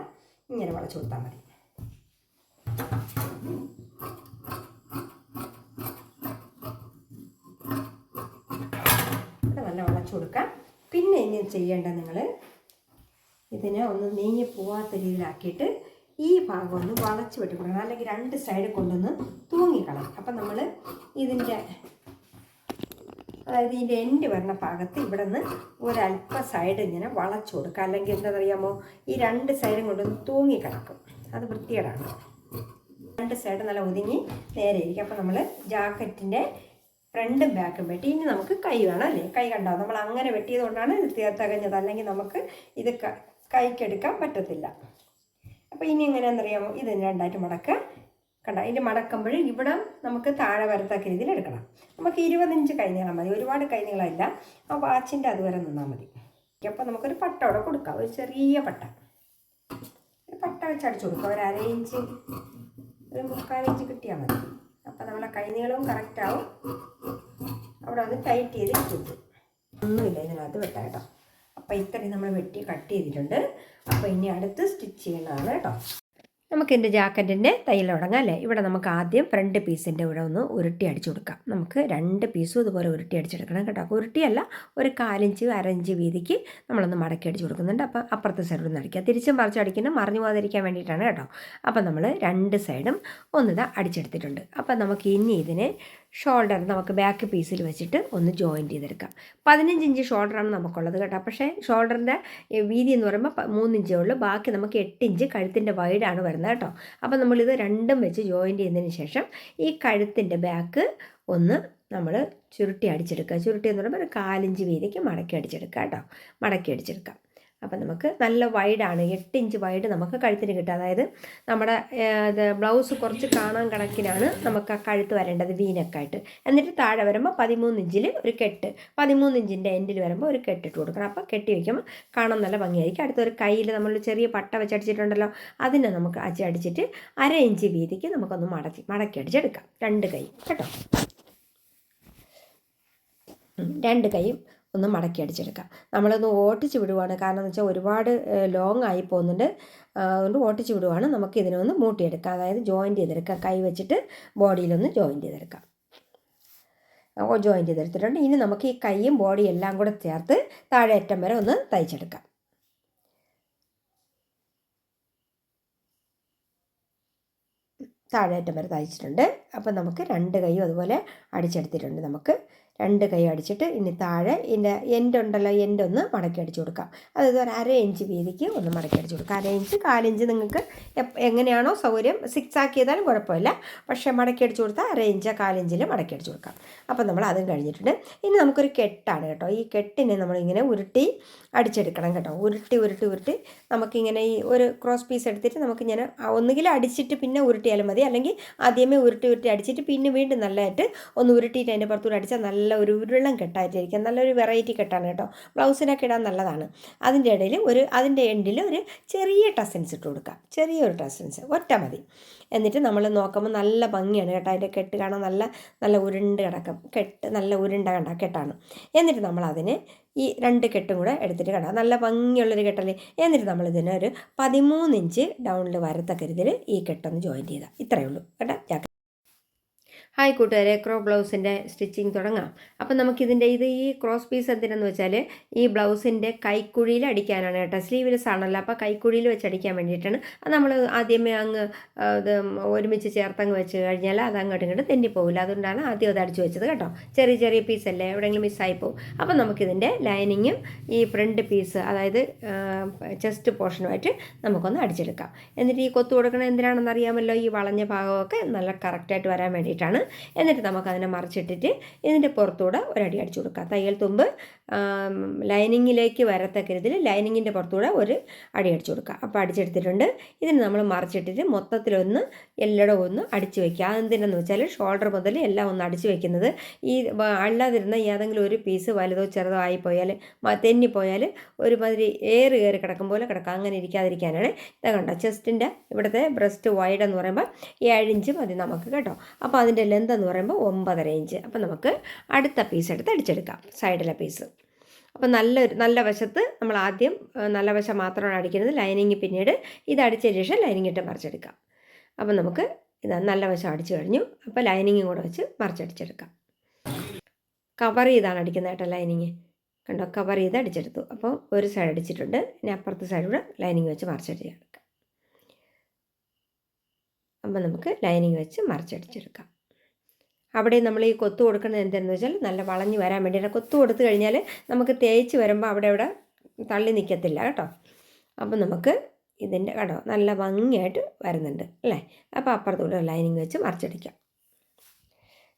ഇങ്ങനെ വളച്ചു കൊടുത്താൽ മതി. ഇവിടെ നല്ല വളച്ചു കൊടുക്കാം. പിന്നെ ഇനി ചെയ്യേണ്ടത് നിങ്ങൾ ഇതിനെ ഒന്ന് നീങ്ങി പോവാത്ത രീതിയിലാക്കിയിട്ട് ഈ ഭാഗം ഒന്ന് വളച്ച് വെട്ടി കൊടുക്കണം. അല്ലെങ്കിൽ 2 സൈഡ് കൊണ്ടൊന്ന് തൂങ്ങിക്കളയും. അപ്പം നമ്മൾ ഇതിൻ്റെ അതായത് ഇതിൻ്റെ എൻഡ് വരുന്ന ഭാഗത്ത് ഇവിടെ നിന്ന് ഒരല്പ സൈഡ് ഇങ്ങനെ വളച്ചു കൊടുക്കുക. അല്ലെങ്കിൽ എന്താ അറിയാമോ, ഈ 2 സൈഡും കൊണ്ടൊന്ന് തൂങ്ങിക്കിടക്കും. അത് വൃത്തികേടാണ്. 2 സൈഡ് നല്ല ഒതുങ്ങി നേരെ ഇരിക്കും. അപ്പോൾ നമ്മൾ ജാക്കറ്റിൻ്റെ ഫ്രണ്ടും ബാക്കും വെട്ടി. ഇനി നമുക്ക് കൈ വേണം അല്ലേ. കൈ കണ്ടോ, നമ്മൾ അങ്ങനെ വെട്ടിയത് കൊണ്ടാണ് ഇത് തികഞ്ഞത്. അല്ലെങ്കിൽ നമുക്ക് ഇത് കൈക്കെടുക്കാൻ പറ്റത്തില്ല. അപ്പോൾ ഇനി എങ്ങനെയാണെന്നറിയാമോ, ഇത് രണ്ടായിട്ട് മടക്കുക കണ്ട. ഇതിൻ്റെ മടക്കുമ്പോൾ ഇവിടെ നമുക്ക് താഴെ വരത്തക്ക രീതിയിൽ എടുക്കണം. നമുക്ക് 20 ഇഞ്ച് കൈ നീളം മതി, ഒരുപാട് കൈ നീളമില്ല. ആ വാച്ചിൻ്റെ അതുവരെ നിന്നാൽ മതി. അപ്പോൾ നമുക്കൊരു പട്ട അവിടെ കൊടുക്കാം, ഒരു ചെറിയ പട്ട. ഒരു പട്ട വെച്ച് അടിച്ചു കൊടുക്കുക. ഒരു 1/2 ഇഞ്ച് ഒരു 3/4 ഇഞ്ച് കിട്ടിയാൽ മതി. അപ്പോൾ നമ്മളെ കൈ നീളവും കറക്റ്റാവും. അവിടെ ഒന്ന് ടൈറ്റ് ചെയ്ത് കിട്ടും. ഒന്നുമില്ല ഇതിനകത്ത് വെട്ടാം കേട്ടോ. അപ്പോൾ ഇത്രയും നമ്മൾ വെട്ടി കട്ട് ചെയ്തിട്ടുണ്ട്. അപ്പോൾ ഇനി അടുത്ത് സ്റ്റിച്ച് ചെയ്യുന്നതാണ് കേട്ടോ. നമുക്കിതിൻ്റെ ജാക്കറ്റിൻ്റെ തയ്യൽ തുടങ്ങാം അല്ലേ. ഇവിടെ നമുക്ക് ആദ്യം ഫ്രണ്ട് പീസിൻ്റെ ഇവിടെ ഒന്ന് ഉരുട്ടി അടിച്ചു കൊടുക്കാം. നമുക്ക് 2 പീസും ഇതുപോലെ ഉരുട്ടി അടിച്ചെടുക്കണം കേട്ടോ. ഉരുട്ടിയല്ല, ഒരു 1/4 ഇഞ്ച് 1/2 ഇഞ്ച് വീതിക്ക് നമ്മളൊന്ന് മടക്കി അടിച്ചു കൊടുക്കുന്നുണ്ട്. അപ്പോൾ അപ്പുറത്തെ സൈഡിൽ നിന്ന് അടിക്കുക. തിരിച്ചും പറിച്ച് അടിക്കുന്നത് മറിഞ്ഞു പോകാതിരിക്കാൻ വേണ്ടിയിട്ടാണ് കേട്ടോ. അപ്പോൾ നമ്മൾ 2 സൈഡും ഒന്നിതാ അടിച്ചെടുത്തിട്ടുണ്ട്. അപ്പോൾ നമുക്ക് ഇനി ഇതിനെ ഷോൾഡർ നമുക്ക് ബാക്ക് പീസിൽ വെച്ചിട്ട് ഒന്ന് ജോയിൻറ്റ് ചെയ്തെടുക്കാം. 15 ഇഞ്ച് ഷോൾഡറാണ് നമുക്കുള്ളത് കേട്ടോ. പക്ഷേ ഷോൾഡറിൻ്റെ വീതി എന്ന് പറയുമ്പോൾ 3 ഇഞ്ചേ ഉള്ളൂ. ബാക്കി നമുക്ക് 8 ഇഞ്ച് കഴുത്തിൻ്റെ വൈഡാണ് വരുന്നത് കേട്ടോ. അപ്പോൾ നമ്മളിത് രണ്ടും വെച്ച് ജോയിൻറ്റ് ചെയ്തതിന് ശേഷം ഈ കഴുത്തിൻ്റെ ബാക്ക് ഒന്ന് നമ്മൾ ചുരുട്ടി അടിച്ചെടുക്കുക. ചുരുട്ടി എന്ന് പറയുമ്പോൾ ഒരു 1/4 ഇഞ്ച് വീതിക്ക് മടക്കി അടിച്ചെടുക്കുക കേട്ടോ. മടക്കി അടിച്ചെടുക്കാം. അപ്പം നമുക്ക് നല്ല വൈഡാണ്, 8 ഇഞ്ച് വൈഡ് നമുക്ക് കഴുത്തിന് കിട്ടുക. അതായത് നമ്മുടെ ബ്ലൗസ് കുറച്ച് കാണാൻ കണക്കിനാണ് നമുക്ക് ആ കഴുത്ത് വരേണ്ടത് വീനക്കായിട്ട്. എന്നിട്ട് താഴെ വരുമ്പോൾ 13 ഇഞ്ചിൽ ഒരു കെട്ട്, 13 ഇഞ്ചിൻ്റെ എൻഡിൽ വരുമ്പോൾ ഒരു കെട്ടിട്ട് കൊടുക്കണം. അപ്പോൾ കെട്ടി വയ്ക്കുമ്പോൾ കാണാൻ നല്ല ഭംഗിയായിരിക്കും. അടുത്തൊരു കയ്യിൽ നമ്മൾ ചെറിയ പട്ട വെച്ചടിച്ചിട്ടുണ്ടല്ലോ, അതിനെ നമുക്ക് അടിച്ചിട്ട് 1/2 ഇഞ്ച് വീതിക്ക് നമുക്കൊന്ന് മടക്കി അടിച്ചെടുക്കാം. 2 കൈ കേട്ടോ. 2 കൈയും ഒന്ന് മടക്കി അടിച്ചെടുക്കാം. നമ്മളൊന്ന് ഓട്ടിച്ച് വിടുവാണ്, കാരണം എന്ന് വെച്ചാൽ ഒരുപാട് ലോങ് ആയി പോകുന്നുണ്ട്. അതുകൊണ്ട് ഓട്ടിച്ച് വിടുവാണ്. നമുക്ക് ഇതിനൊന്ന് മൂട്ടിയെടുക്കാം, അതായത് ജോയിൻറ്റ് ചെയ്തെടുക്കാം. കൈ വെച്ചിട്ട് ബോഡിയിലൊന്ന് ജോയിൻറ്റ് ചെയ്തെടുക്കാം. ജോയിൻറ്റ് ചെയ്തെടുത്തിട്ടുണ്ട്. ഇനി നമുക്ക് ഈ കൈയും ബോഡിയും എല്ലാം കൂടെ ചേർത്ത് താഴെ അറ്റം വരെ ഒന്ന് തയ്ച്ചെടുക്കാം. താഴെ അറ്റം വരെ തയ്ച്ചിട്ടുണ്ട്. അപ്പം നമുക്ക് 2 കൈയും അതുപോലെ അടിച്ചെടുത്തിട്ടുണ്ട്. നമുക്ക് 2 കൈ അടിച്ചിട്ട് ഇനി താഴെ ഇതിൻ്റെ എൻഡ് ഉണ്ടല്ലോ, എൻഡ് ഒന്ന് മടക്കി അടിച്ചു കൊടുക്കാം. അതായത് ഒരു 1/2 ഇഞ്ച് വീതിക്ക് ഒന്ന് മടക്കി അടിച്ചു കൊടുക്കാം. 1/2 ഇഞ്ച് 1/4 ഇഞ്ച് നിങ്ങൾക്ക് എങ്ങനെയാണോ സൗകര്യം. 6 ആക്കിയതാലും കുഴപ്പമില്ല, പക്ഷേ മടക്കി അടിച്ചു കൊടുത്താൽ 1/2 ഇഞ്ച് 1/4 ഇഞ്ചിൽ മടക്കി അടിച്ചു കൊടുക്കാം. അപ്പം നമ്മൾ അതും കഴിഞ്ഞിട്ടുണ്ട്. ഇനി നമുക്കൊരു കെട്ടാണ് കേട്ടോ. ഈ കെട്ടിനെ നമ്മളിങ്ങനെ ഉരുട്ടി അടിച്ചെടുക്കണം കേട്ടോ. ഉരുട്ടി നമുക്കിങ്ങനെ ഈ ഒരു ക്രോസ് പീസ് എടുത്തിട്ട് നമുക്കിങ്ങനെ ഒന്നുകിൽ അടിച്ചിട്ട് പിന്നെ ഉരുട്ടിയാലും മതി, അല്ലെങ്കിൽ ആദ്യമേ ഉരുട്ടി അടിച്ചിട്ട് പിന്നെ വീണ്ടും നല്ലതായിട്ട് ഒന്ന് ഉരുട്ടിയിട്ട് അതിൻ്റെ പുറത്തൂടെ അടിച്ചാൽ നല്ല ഒരു ഉരുളം കെട്ടായിട്ടിരിക്കും. നല്ലൊരു വെറൈറ്റി കെട്ടാണ് കേട്ടോ. ബ്ലൗസിനൊക്കെ ഇടാൻ നല്ലതാണ്. അതിൻ്റെ ഇടയിൽ അതിൻ്റെ എൻഡിൽ ഒരു ചെറിയ ടസൻസ് ഇട്ട് കൊടുക്കുക. ചെറിയൊരു ടസൻസ് ഒറ്റ മതി. എന്നിട്ട് നമ്മൾ നോക്കുമ്പോൾ നല്ല ഭംഗിയാണ് കേട്ടോ. അതിൻ്റെ കെട്ട് കാണാൻ നല്ല ഉരുണ്ട് കിടക്കും. നല്ല ഉരുണ്ട കെട്ടാണ്. എന്നിട്ട് നമ്മളതിന് ഈ 2 കെട്ടും കൂടെ എടുത്തിട്ട് കണ്ടാൽ നല്ല ഭംഗിയുള്ളൊരു കെട്ടല്ലേ. എന്നിട്ട് നമ്മളിതിനെ ഒരു 13 ഇഞ്ച് ഡൗണിൽ വരത്തക്ക രീതിയിൽ ഈ കെട്ടൊന്ന് ജോയിൻ ചെയ്താൽ ഇത്രയേ ഉള്ളൂ കേട്ടോ. ഹായ് കൂട്ടുകാരെ, ക്രോ ബ്ലൗസിൻ്റെ സ്റ്റിച്ചിങ് തുടങ്ങാം. അപ്പം നമുക്കിതിൻ്റെ ഈ ക്രോസ് പീസ് എന്തിനെന്ന് വെച്ചാൽ ഈ ബ്ലൗസിൻ്റെ കൈക്കുഴിയിൽ അടിക്കാനാണ് കേട്ടോ. സ്ലീവ്ലെസ് ആണല്ലോ, അപ്പോൾ കൈക്കുഴിയിൽ വെച്ച് അടിക്കാൻ വേണ്ടിയിട്ടാണ്. അത് നമ്മൾ ആദ്യമേ അങ്ങ് ഇത് ഒരുമിച്ച് ചേർത്തങ്ങ് വെച്ച് കഴിഞ്ഞാൽ അത് അങ്ങോട്ടും ഇങ്ങോട്ട് തെന്നിപ്പോവില്ല. അതുകൊണ്ടാണ് ആദ്യം അത് അടിച്ച് വെച്ചത് കേട്ടോ. ചെറിയ പീസല്ലേ, എവിടെയെങ്കിലും മിസ്സായി പോകും. അപ്പം നമുക്കിതിൻ്റെ ലൈനിങ്ങും ഈ ഫ്രണ്ട് പീസ്, അതായത് ചെസ്റ്റ് പോർഷനുമായിട്ട് നമുക്കൊന്ന് അടിച്ചെടുക്കാം. എന്നിട്ട് ഈ കൊത്തു കൊടുക്കണത് എന്തിനാണെന്ന് അറിയാമല്ലോ, ഈ വളഞ്ഞ ഭാഗമൊക്കെ നല്ല കറക്റ്റായിട്ട് വരാൻ വേണ്ടിയിട്ടാണ്. എന്നിട്ട് നമുക്കതിനെ മറിച്ചിട്ടിട്ട് ഇതിൻ്റെ പുറത്തൂടെ ഒരടി അടിച്ചു കൊടുക്കാം. തയ്യൽ തുമ്പ് ലൈനിങ്ങിലേക്ക് വരത്തക്ക രീതിയിൽ ലൈനിങ്ങിൻ്റെ പുറത്തൂടെ ഒരു അടി അടിച്ചു കൊടുക്കുക. അപ്പോൾ അടിച്ചെടുത്തിട്ടുണ്ട്. ഇതിന് നമ്മൾ മറിച്ചിട്ടിട്ട് മൊത്തത്തിലൊന്ന് എല്ലായിടവും ഒന്ന് അടിച്ചു വയ്ക്കുക. അതെന്തിനെന്ന് വെച്ചാൽ ഷോൾഡർ മുതൽ എല്ലാം ഒന്ന് അടിച്ചു വയ്ക്കുന്നത് ഈ അല്ലാതിരുന്ന ഏതെങ്കിലും ഒരു പീസ് വലുതോ ചെറുതോ ആയിപ്പോയാൽ തെന്നിപ്പോയാൽ ഒരുമാതിരി കയറി കിടക്കും പോലെ കിടക്കാം. അങ്ങനെ ഇരിക്കാതിരിക്കാനാണ്. ഇത് കണ്ടോ, ചെസ്റ്റിൻ്റെ ഇവിടുത്തെ ബ്രസ്റ്റ് വൈഡ് എന്ന് പറയുമ്പോൾ 7 ഇഞ്ച് മതി നമുക്ക് കേട്ടോ. അപ്പോൾ അതിൻ്റെ ലെന്ത് എന്ന് പറയുമ്പോൾ 9.5 ഇഞ്ച്. അപ്പോൾ നമുക്ക് അടുത്ത പീസ് എടുത്ത് അടിച്ചെടുക്കാം, സൈഡിലെ പീസ്. അപ്പോൾ നല്ല വശത്ത് നമ്മൾ ആദ്യം നല്ല വശം മാത്രമാണ് അടിക്കുന്നത്. ലൈനിങ് പിന്നീട് ഇത് അടിച്ചതിന് ശേഷം ലൈനിങ് ഇട്ട് മറിച്ചെടുക്കാം. അപ്പോൾ നമുക്ക് ഇതാ നല്ല വശം അടിച്ചു കഴിഞ്ഞു. അപ്പോൾ ലൈനിങ്ങും കൂടെ വെച്ച് മറിച്ചടിച്ചെടുക്കാം. കവർ ചെയ്താണ് അടിക്കുന്നത് കേട്ടോ. ലൈനിങ് കണ്ടോ, കവർ ചെയ്ത് അടിച്ചെടുത്തു. അപ്പോൾ ഒരു സൈഡ് അടിച്ചിട്ടുണ്ട്. ഇനി അപ്പുറത്തെ സൈഡിലൂടെ ലൈനിങ് വെച്ച് മറിച്ചടിച്ചെടുക്കാം. അപ്പോൾ നമുക്ക് ലൈനിങ് വെച്ച് മറിച്ചടിച്ചെടുക്കാം. അവിടെ നമ്മൾ ഈ കൊത്തു കൊടുക്കുന്നത് എന്താണെന്ന് വെച്ചാൽ നല്ല വളഞ്ഞ് വരാൻ വേണ്ടിയിട്ട്. കൊത്തു കൊടുത്തു കഴിഞ്ഞാൽ നമുക്ക് തേച്ച് വരുമ്പോൾ അവിടെ തള്ളി നിൽക്കത്തില്ല കേട്ടോ. അപ്പോൾ നമുക്ക് ഇതിൻ്റെ കേട്ടോ നല്ല ഭംഗിയായിട്ട് വരുന്നുണ്ട് അല്ലേ. അപ്പോൾ അപ്പുറത്തൂടെ ലൈനിങ് വെച്ച് മറിച്ചടിക്കാം.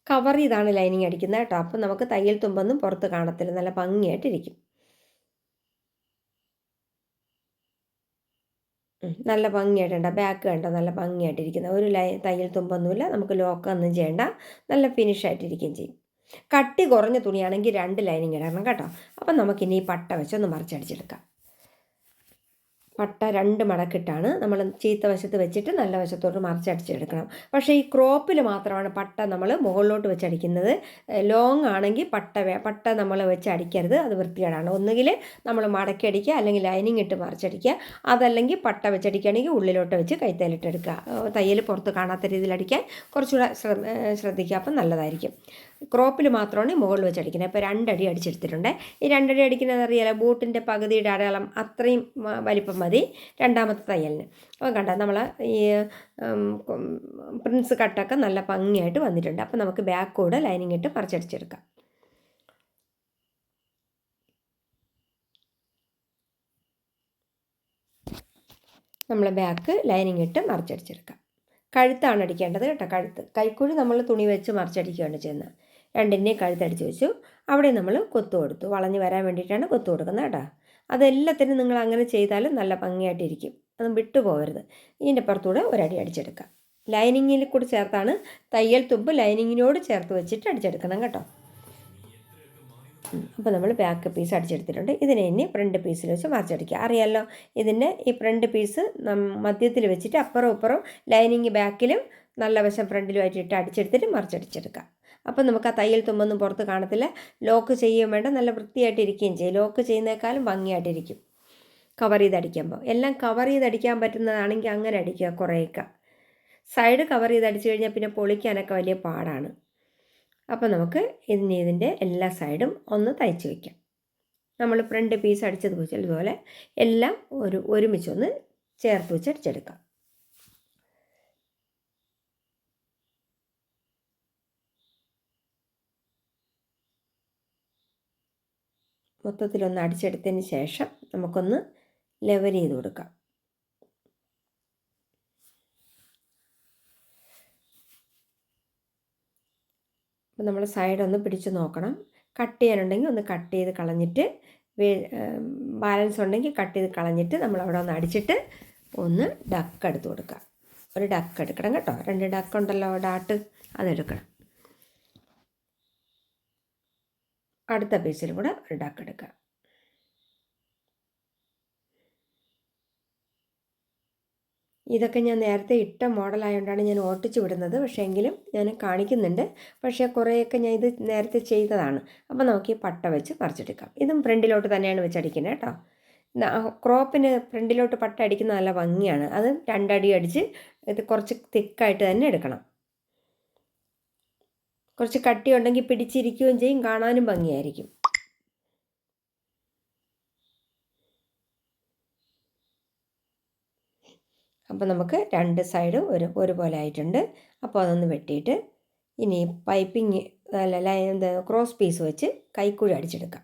കവർ ചെയ്താണ് ലൈനിങ് അടിക്കുന്നത് കേട്ടോ. അപ്പോൾ നമുക്ക് തയ്യൽ തുമ്പൊന്നും പുറത്ത് കാണത്തില്ല, നല്ല ഭംഗിയായിട്ടിരിക്കും. നല്ല ഭംഗിയായിട്ടുണ്ട്. ബാക്ക് കണ്ടോ, നല്ല ഭംഗിയായിട്ടിരിക്കുന്നത്. ഒരു തയ്യൽ തുമ്പൊന്നുമില്ല, നമുക്ക് ലോക്കൊന്നും ചെയ്യേണ്ട, നല്ല ഫിനിഷായിട്ടിരിക്കുകയും ചെയ്യും. കട്ടി കുറഞ്ഞ തുണിയാണെങ്കിൽ 2 ലൈനിങ് ഇടണം കേട്ടോ. അപ്പം നമുക്കിനി ഈ പട്ട വെച്ചൊന്ന് മറിച്ചടിച്ചെടുക്കാം. പട്ട 2 മടക്കിട്ടാണ് നമ്മൾ ചീത്ത വശത്ത് വെച്ചിട്ട് നല്ല വശത്തോട്ട് മറിച്ചടിച്ചെടുക്കണം. പക്ഷേ ഈ ക്രോപ്പിൽ മാത്രമാണ് പട്ട നമ്മൾ മുകളിലോട്ട് വെച്ച് അടിക്കുന്നത്. ലോങ് ആണെങ്കിൽ പട്ട നമ്മൾ വെച്ച് അടിക്കരുത്, അത് വൃത്തികേടാണ്. ഒന്നുകിൽ നമ്മൾ മടക്കി അടിക്കുക, അല്ലെങ്കിൽ ലൈനിങ് ഇട്ട് മറിച്ചടിക്കുക. അതല്ലെങ്കിൽ പട്ട വെച്ചടിക്കുകയാണെങ്കിൽ ഉള്ളിലോട്ട് വെച്ച് കൈത്തയിലിട്ടെടുക്കുക. തയ്യൽ പുറത്ത് കാണാത്ത രീതിയിൽ അടിക്കാൻ കുറച്ചുകൂടെ ശ്രദ്ധിക്കുക, അപ്പം നല്ലതായിരിക്കും. ക്രോപ്പിൽ മാത്രമാണ് മുകളിൽ വെച്ച് അടിക്കുന്നത്. അപ്പോൾ 2 അടി അടിച്ചെടുത്തിട്ടുണ്ട്. ഈ 2 അടി അടിക്കുന്നത് അറിയാലോ, ബൂട്ടിൻ്റെ പകുതിയുടെ അടയാളം അത്രയും വലിപ്പം മതി രണ്ടാമത്തെ തയ്യലിന്. അപ്പോൾ കണ്ട നമ്മൾ ഈ പ്രിൻസ് കട്ടൊക്കെ നല്ല ഭംഗിയായിട്ട് വന്നിട്ടുണ്ട്. അപ്പോൾ നമുക്ക് ബാക്ക് കൂടെ ലൈനിങ് ഇട്ട് മറിച്ചടിച്ചെടുക്കാം. നമ്മൾ ബാക്ക് ലൈനിങ് ഇട്ട് മറിച്ചടിച്ചെടുക്കാം. കഴുത്താണ് അടിക്കേണ്ടത് കേട്ടോ. കൈക്കുഴി നമ്മൾ തുണി വെച്ച് മറിച്ചടിക്കുകയാണ് ചെയ്യുന്നത്. 2ൻ്റെയും കഴുത്തടിച്ച് വെച്ചു. അവിടെ നമ്മൾ കൊത്തു കൊടുത്തു. വളഞ്ഞ് വരാൻ വേണ്ടിയിട്ടാണ് കൊത്തു കൊടുക്കുന്നത് കേട്ടോ. അതെല്ലാത്തിനും നിങ്ങൾ അങ്ങനെ ചെയ്താലും നല്ല ഭംഗിയായിട്ടിരിക്കും. അതും വിട്ടു പോകരുത്. ഇതിൻ്റെ പുറത്തൂടെ ഒരടി അടിച്ചെടുക്കാം. ലൈനിങ്ങിൽ കൂടി ചേർത്താണ് തയ്യൽ തുമ്പ് ലൈനിങ്ങിനോട് ചേർത്ത് വെച്ചിട്ട് അടിച്ചെടുക്കണം കേട്ടോ. അപ്പോൾ നമ്മൾ ബാക്ക് പീസ് അടിച്ചെടുത്തിട്ടുണ്ട്. ഇതിനെ ഇനി ഫ്രണ്ട് പീസിൽ വെച്ച് മറിച്ചടിക്കുക. അറിയാമല്ലോ, ഇതിൻ്റെ ഈ ഫ്രണ്ട് പീസ് മധ്യത്തിൽ വെച്ചിട്ട് അപ്പുറം ഇപ്പുറം ലൈനിങ് ബാക്കിലും നല്ല വശം ഫ്രണ്ടിലുമായിട്ട് ഇട്ട് അടിച്ചെടുത്തിട്ട് മറിച്ചടിച്ചെടുക്കാം. അപ്പം നമുക്ക് ആ തയ്യൽ തുമ്പൊന്നും പുറത്ത് കാണത്തില്ല. ലോക്ക് ചെയ്യുകയും വേണ്ട, നല്ല വൃത്തിയായിട്ട് ഇരിക്കുകയും ചെയ്യും. ലോക്ക് ചെയ്യുന്നേക്കാളും ഭംഗിയായിട്ടിരിക്കും കവർ ചെയ്തടിക്കുമ്പോൾ. എല്ലാം കവർ ചെയ്തടിക്കാൻ പറ്റുന്നതാണെങ്കിൽ അങ്ങനെ അടിക്കുക. കുറേയൊക്കെ സൈഡ് കവർ ചെയ്തടിച്ചു കഴിഞ്ഞാൽ പിന്നെ പൊളിക്കാനൊക്കെ വലിയ പാടാണ്. അപ്പോൾ നമുക്ക് ഇതിൻ്റെ എല്ലാ സൈഡും ഒന്ന് തയ്ച്ച് വയ്ക്കാം. നമ്മൾ ഫ്രണ്ട് പീസ് അടിച്ചതുപോലെ എല്ലാം ഒരുമിച്ചൊന്ന് ചേർത്ത് വെച്ച് അടിച്ചെടുക്കാം. മൊത്തത്തിലൊന്ന് അടിച്ചെടുത്തതിന് ശേഷം നമുക്കൊന്ന് ലെവൽ ചെയ്ത് കൊടുക്കാം. അപ്പോൾ നമ്മൾ സൈഡൊന്ന് പിടിച്ച് നോക്കണം. കട്ട് ചെയ്യാനുണ്ടെങ്കിൽ ഒന്ന് കട്ട് ചെയ്ത് കളഞ്ഞിട്ട്, ബാലൻസ് ഉണ്ടെങ്കിൽ കട്ട് ചെയ്ത് കളഞ്ഞിട്ട് നമ്മൾ അവിടെ ഒന്ന് അടിച്ചിട്ട് ഒന്ന് ഡക്ക് എടുത്ത് കൊടുക്കുക. ഒരു ഡക്ക് എടുക്കണം കേട്ടോ. 2 ഡക്ക് ഉണ്ടല്ലോ, ഡാട്ട്, അതെടുക്കണം. അടുത്ത പീസിൽ കൂടെ ഒരു ഡക്ക് എടുക്കുക. ഇതൊക്കെ ഞാൻ നേരത്തെ ഇട്ട മോഡലായതുകൊണ്ടാണ് ഞാൻ ഓട്ടിച്ച് വിടുന്നത്. പക്ഷേ എങ്കിലും ഞാൻ കാണിക്കുന്നുണ്ട്. പക്ഷേ കുറേയൊക്കെ ഞാൻ ഇത് നേരത്തെ ചെയ്തതാണ്. അപ്പോൾ നമുക്ക് ഈ പട്ട വെച്ച് മറിച്ചെടുക്കാം. ഇതും ഫ്രണ്ടിലോട്ട് തന്നെയാണ് വെച്ചടിക്കുന്നത് കേട്ടോ. ക്രോപ്പിന് ഫ്രണ്ടിലോട്ട് പട്ട അടിക്കുന്നത് നല്ല ഭംഗിയാണ്. അത് 2 അടി അടിച്ച് ഇത് കുറച്ച് തിക്കായിട്ട് തന്നെ എടുക്കണം. കുറച്ച് കട്ടി ഉണ്ടെങ്കിൽ പിടിച്ചിരിക്കുകയും ചെയ്യും, കാണാനും ഭംഗിയായിരിക്കും. അപ്പോൾ നമുക്ക് 2 സൈഡും ഒരുപോലെ ആയിട്ടുണ്ട്. അപ്പോൾ അതൊന്ന് വെട്ടിയിട്ട് ഇനി പൈപ്പിങ് ക്രോസ് പീസ് വെച്ച് കൈക്കുഴി അടിച്ചെടുക്കാം.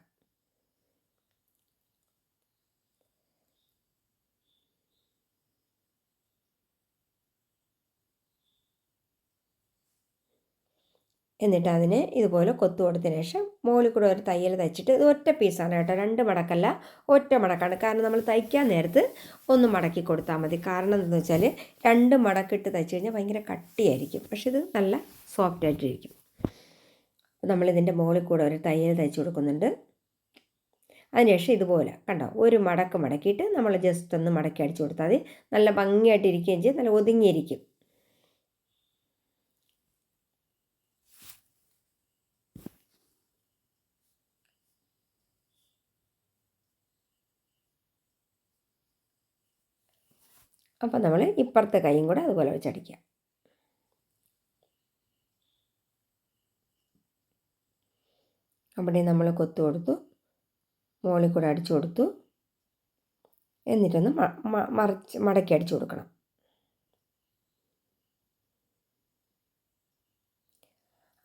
എന്നിട്ട് അതിനെ ഇതുപോലെ കൊത്തു കൊടുത്തതിന് ശേഷം മുകളിൽ കൂടെ ഒരു തയ്യൽ തയ്ച്ചിട്ട്, ഇത് ഒറ്റ പീസാണ് കേട്ടോ, 2 മടക്കല്ല, ഒറ്റ മടക്കാണ്. കാരണം നമ്മൾ തയ്ക്കാൻ നേരത്ത് ഒന്ന് മടക്കി കൊടുത്താൽ മതി. കാരണം എന്താണെന്ന് വെച്ചാൽ 2 മടക്കിട്ട് തയ്ച്ച് കഴിഞ്ഞാൽ ഭയങ്കര കട്ടിയായിരിക്കും. പക്ഷെ ഇത് നല്ല സോഫ്റ്റ് ആയിട്ടിരിക്കും. നമ്മളിതിൻ്റെ മുകളിൽ കൂടെ ഒരു തയ്യൽ തയ്ച്ച് കൊടുക്കുന്നുണ്ട്. അതിനുശേഷം ഇതുപോലെ കണ്ടോ, ഒരു മടക്ക് മടക്കിയിട്ട് നമ്മൾ ജസ്റ്റ് ഒന്ന് മടക്കി അടിച്ചു കൊടുത്താൽ മതി. നല്ല ഭംഗിയായിട്ടിരിക്കുകയും ചെയ്യും, നല്ല ഒതുങ്ങിയിരിക്കും. അപ്പോൾ നമ്മൾ ഇപ്പുറത്തെ കൈയും കൂടെ അതുപോലെ വെച്ചടിക്കുക. അവിടെ നമ്മൾ കൊത്തു കൊടുത്തു, മുകളിൽ കൂടെ അടിച്ചു കൊടുത്തു. എന്നിട്ടൊന്ന് മടക്കി അടിച്ചു കൊടുക്കണം.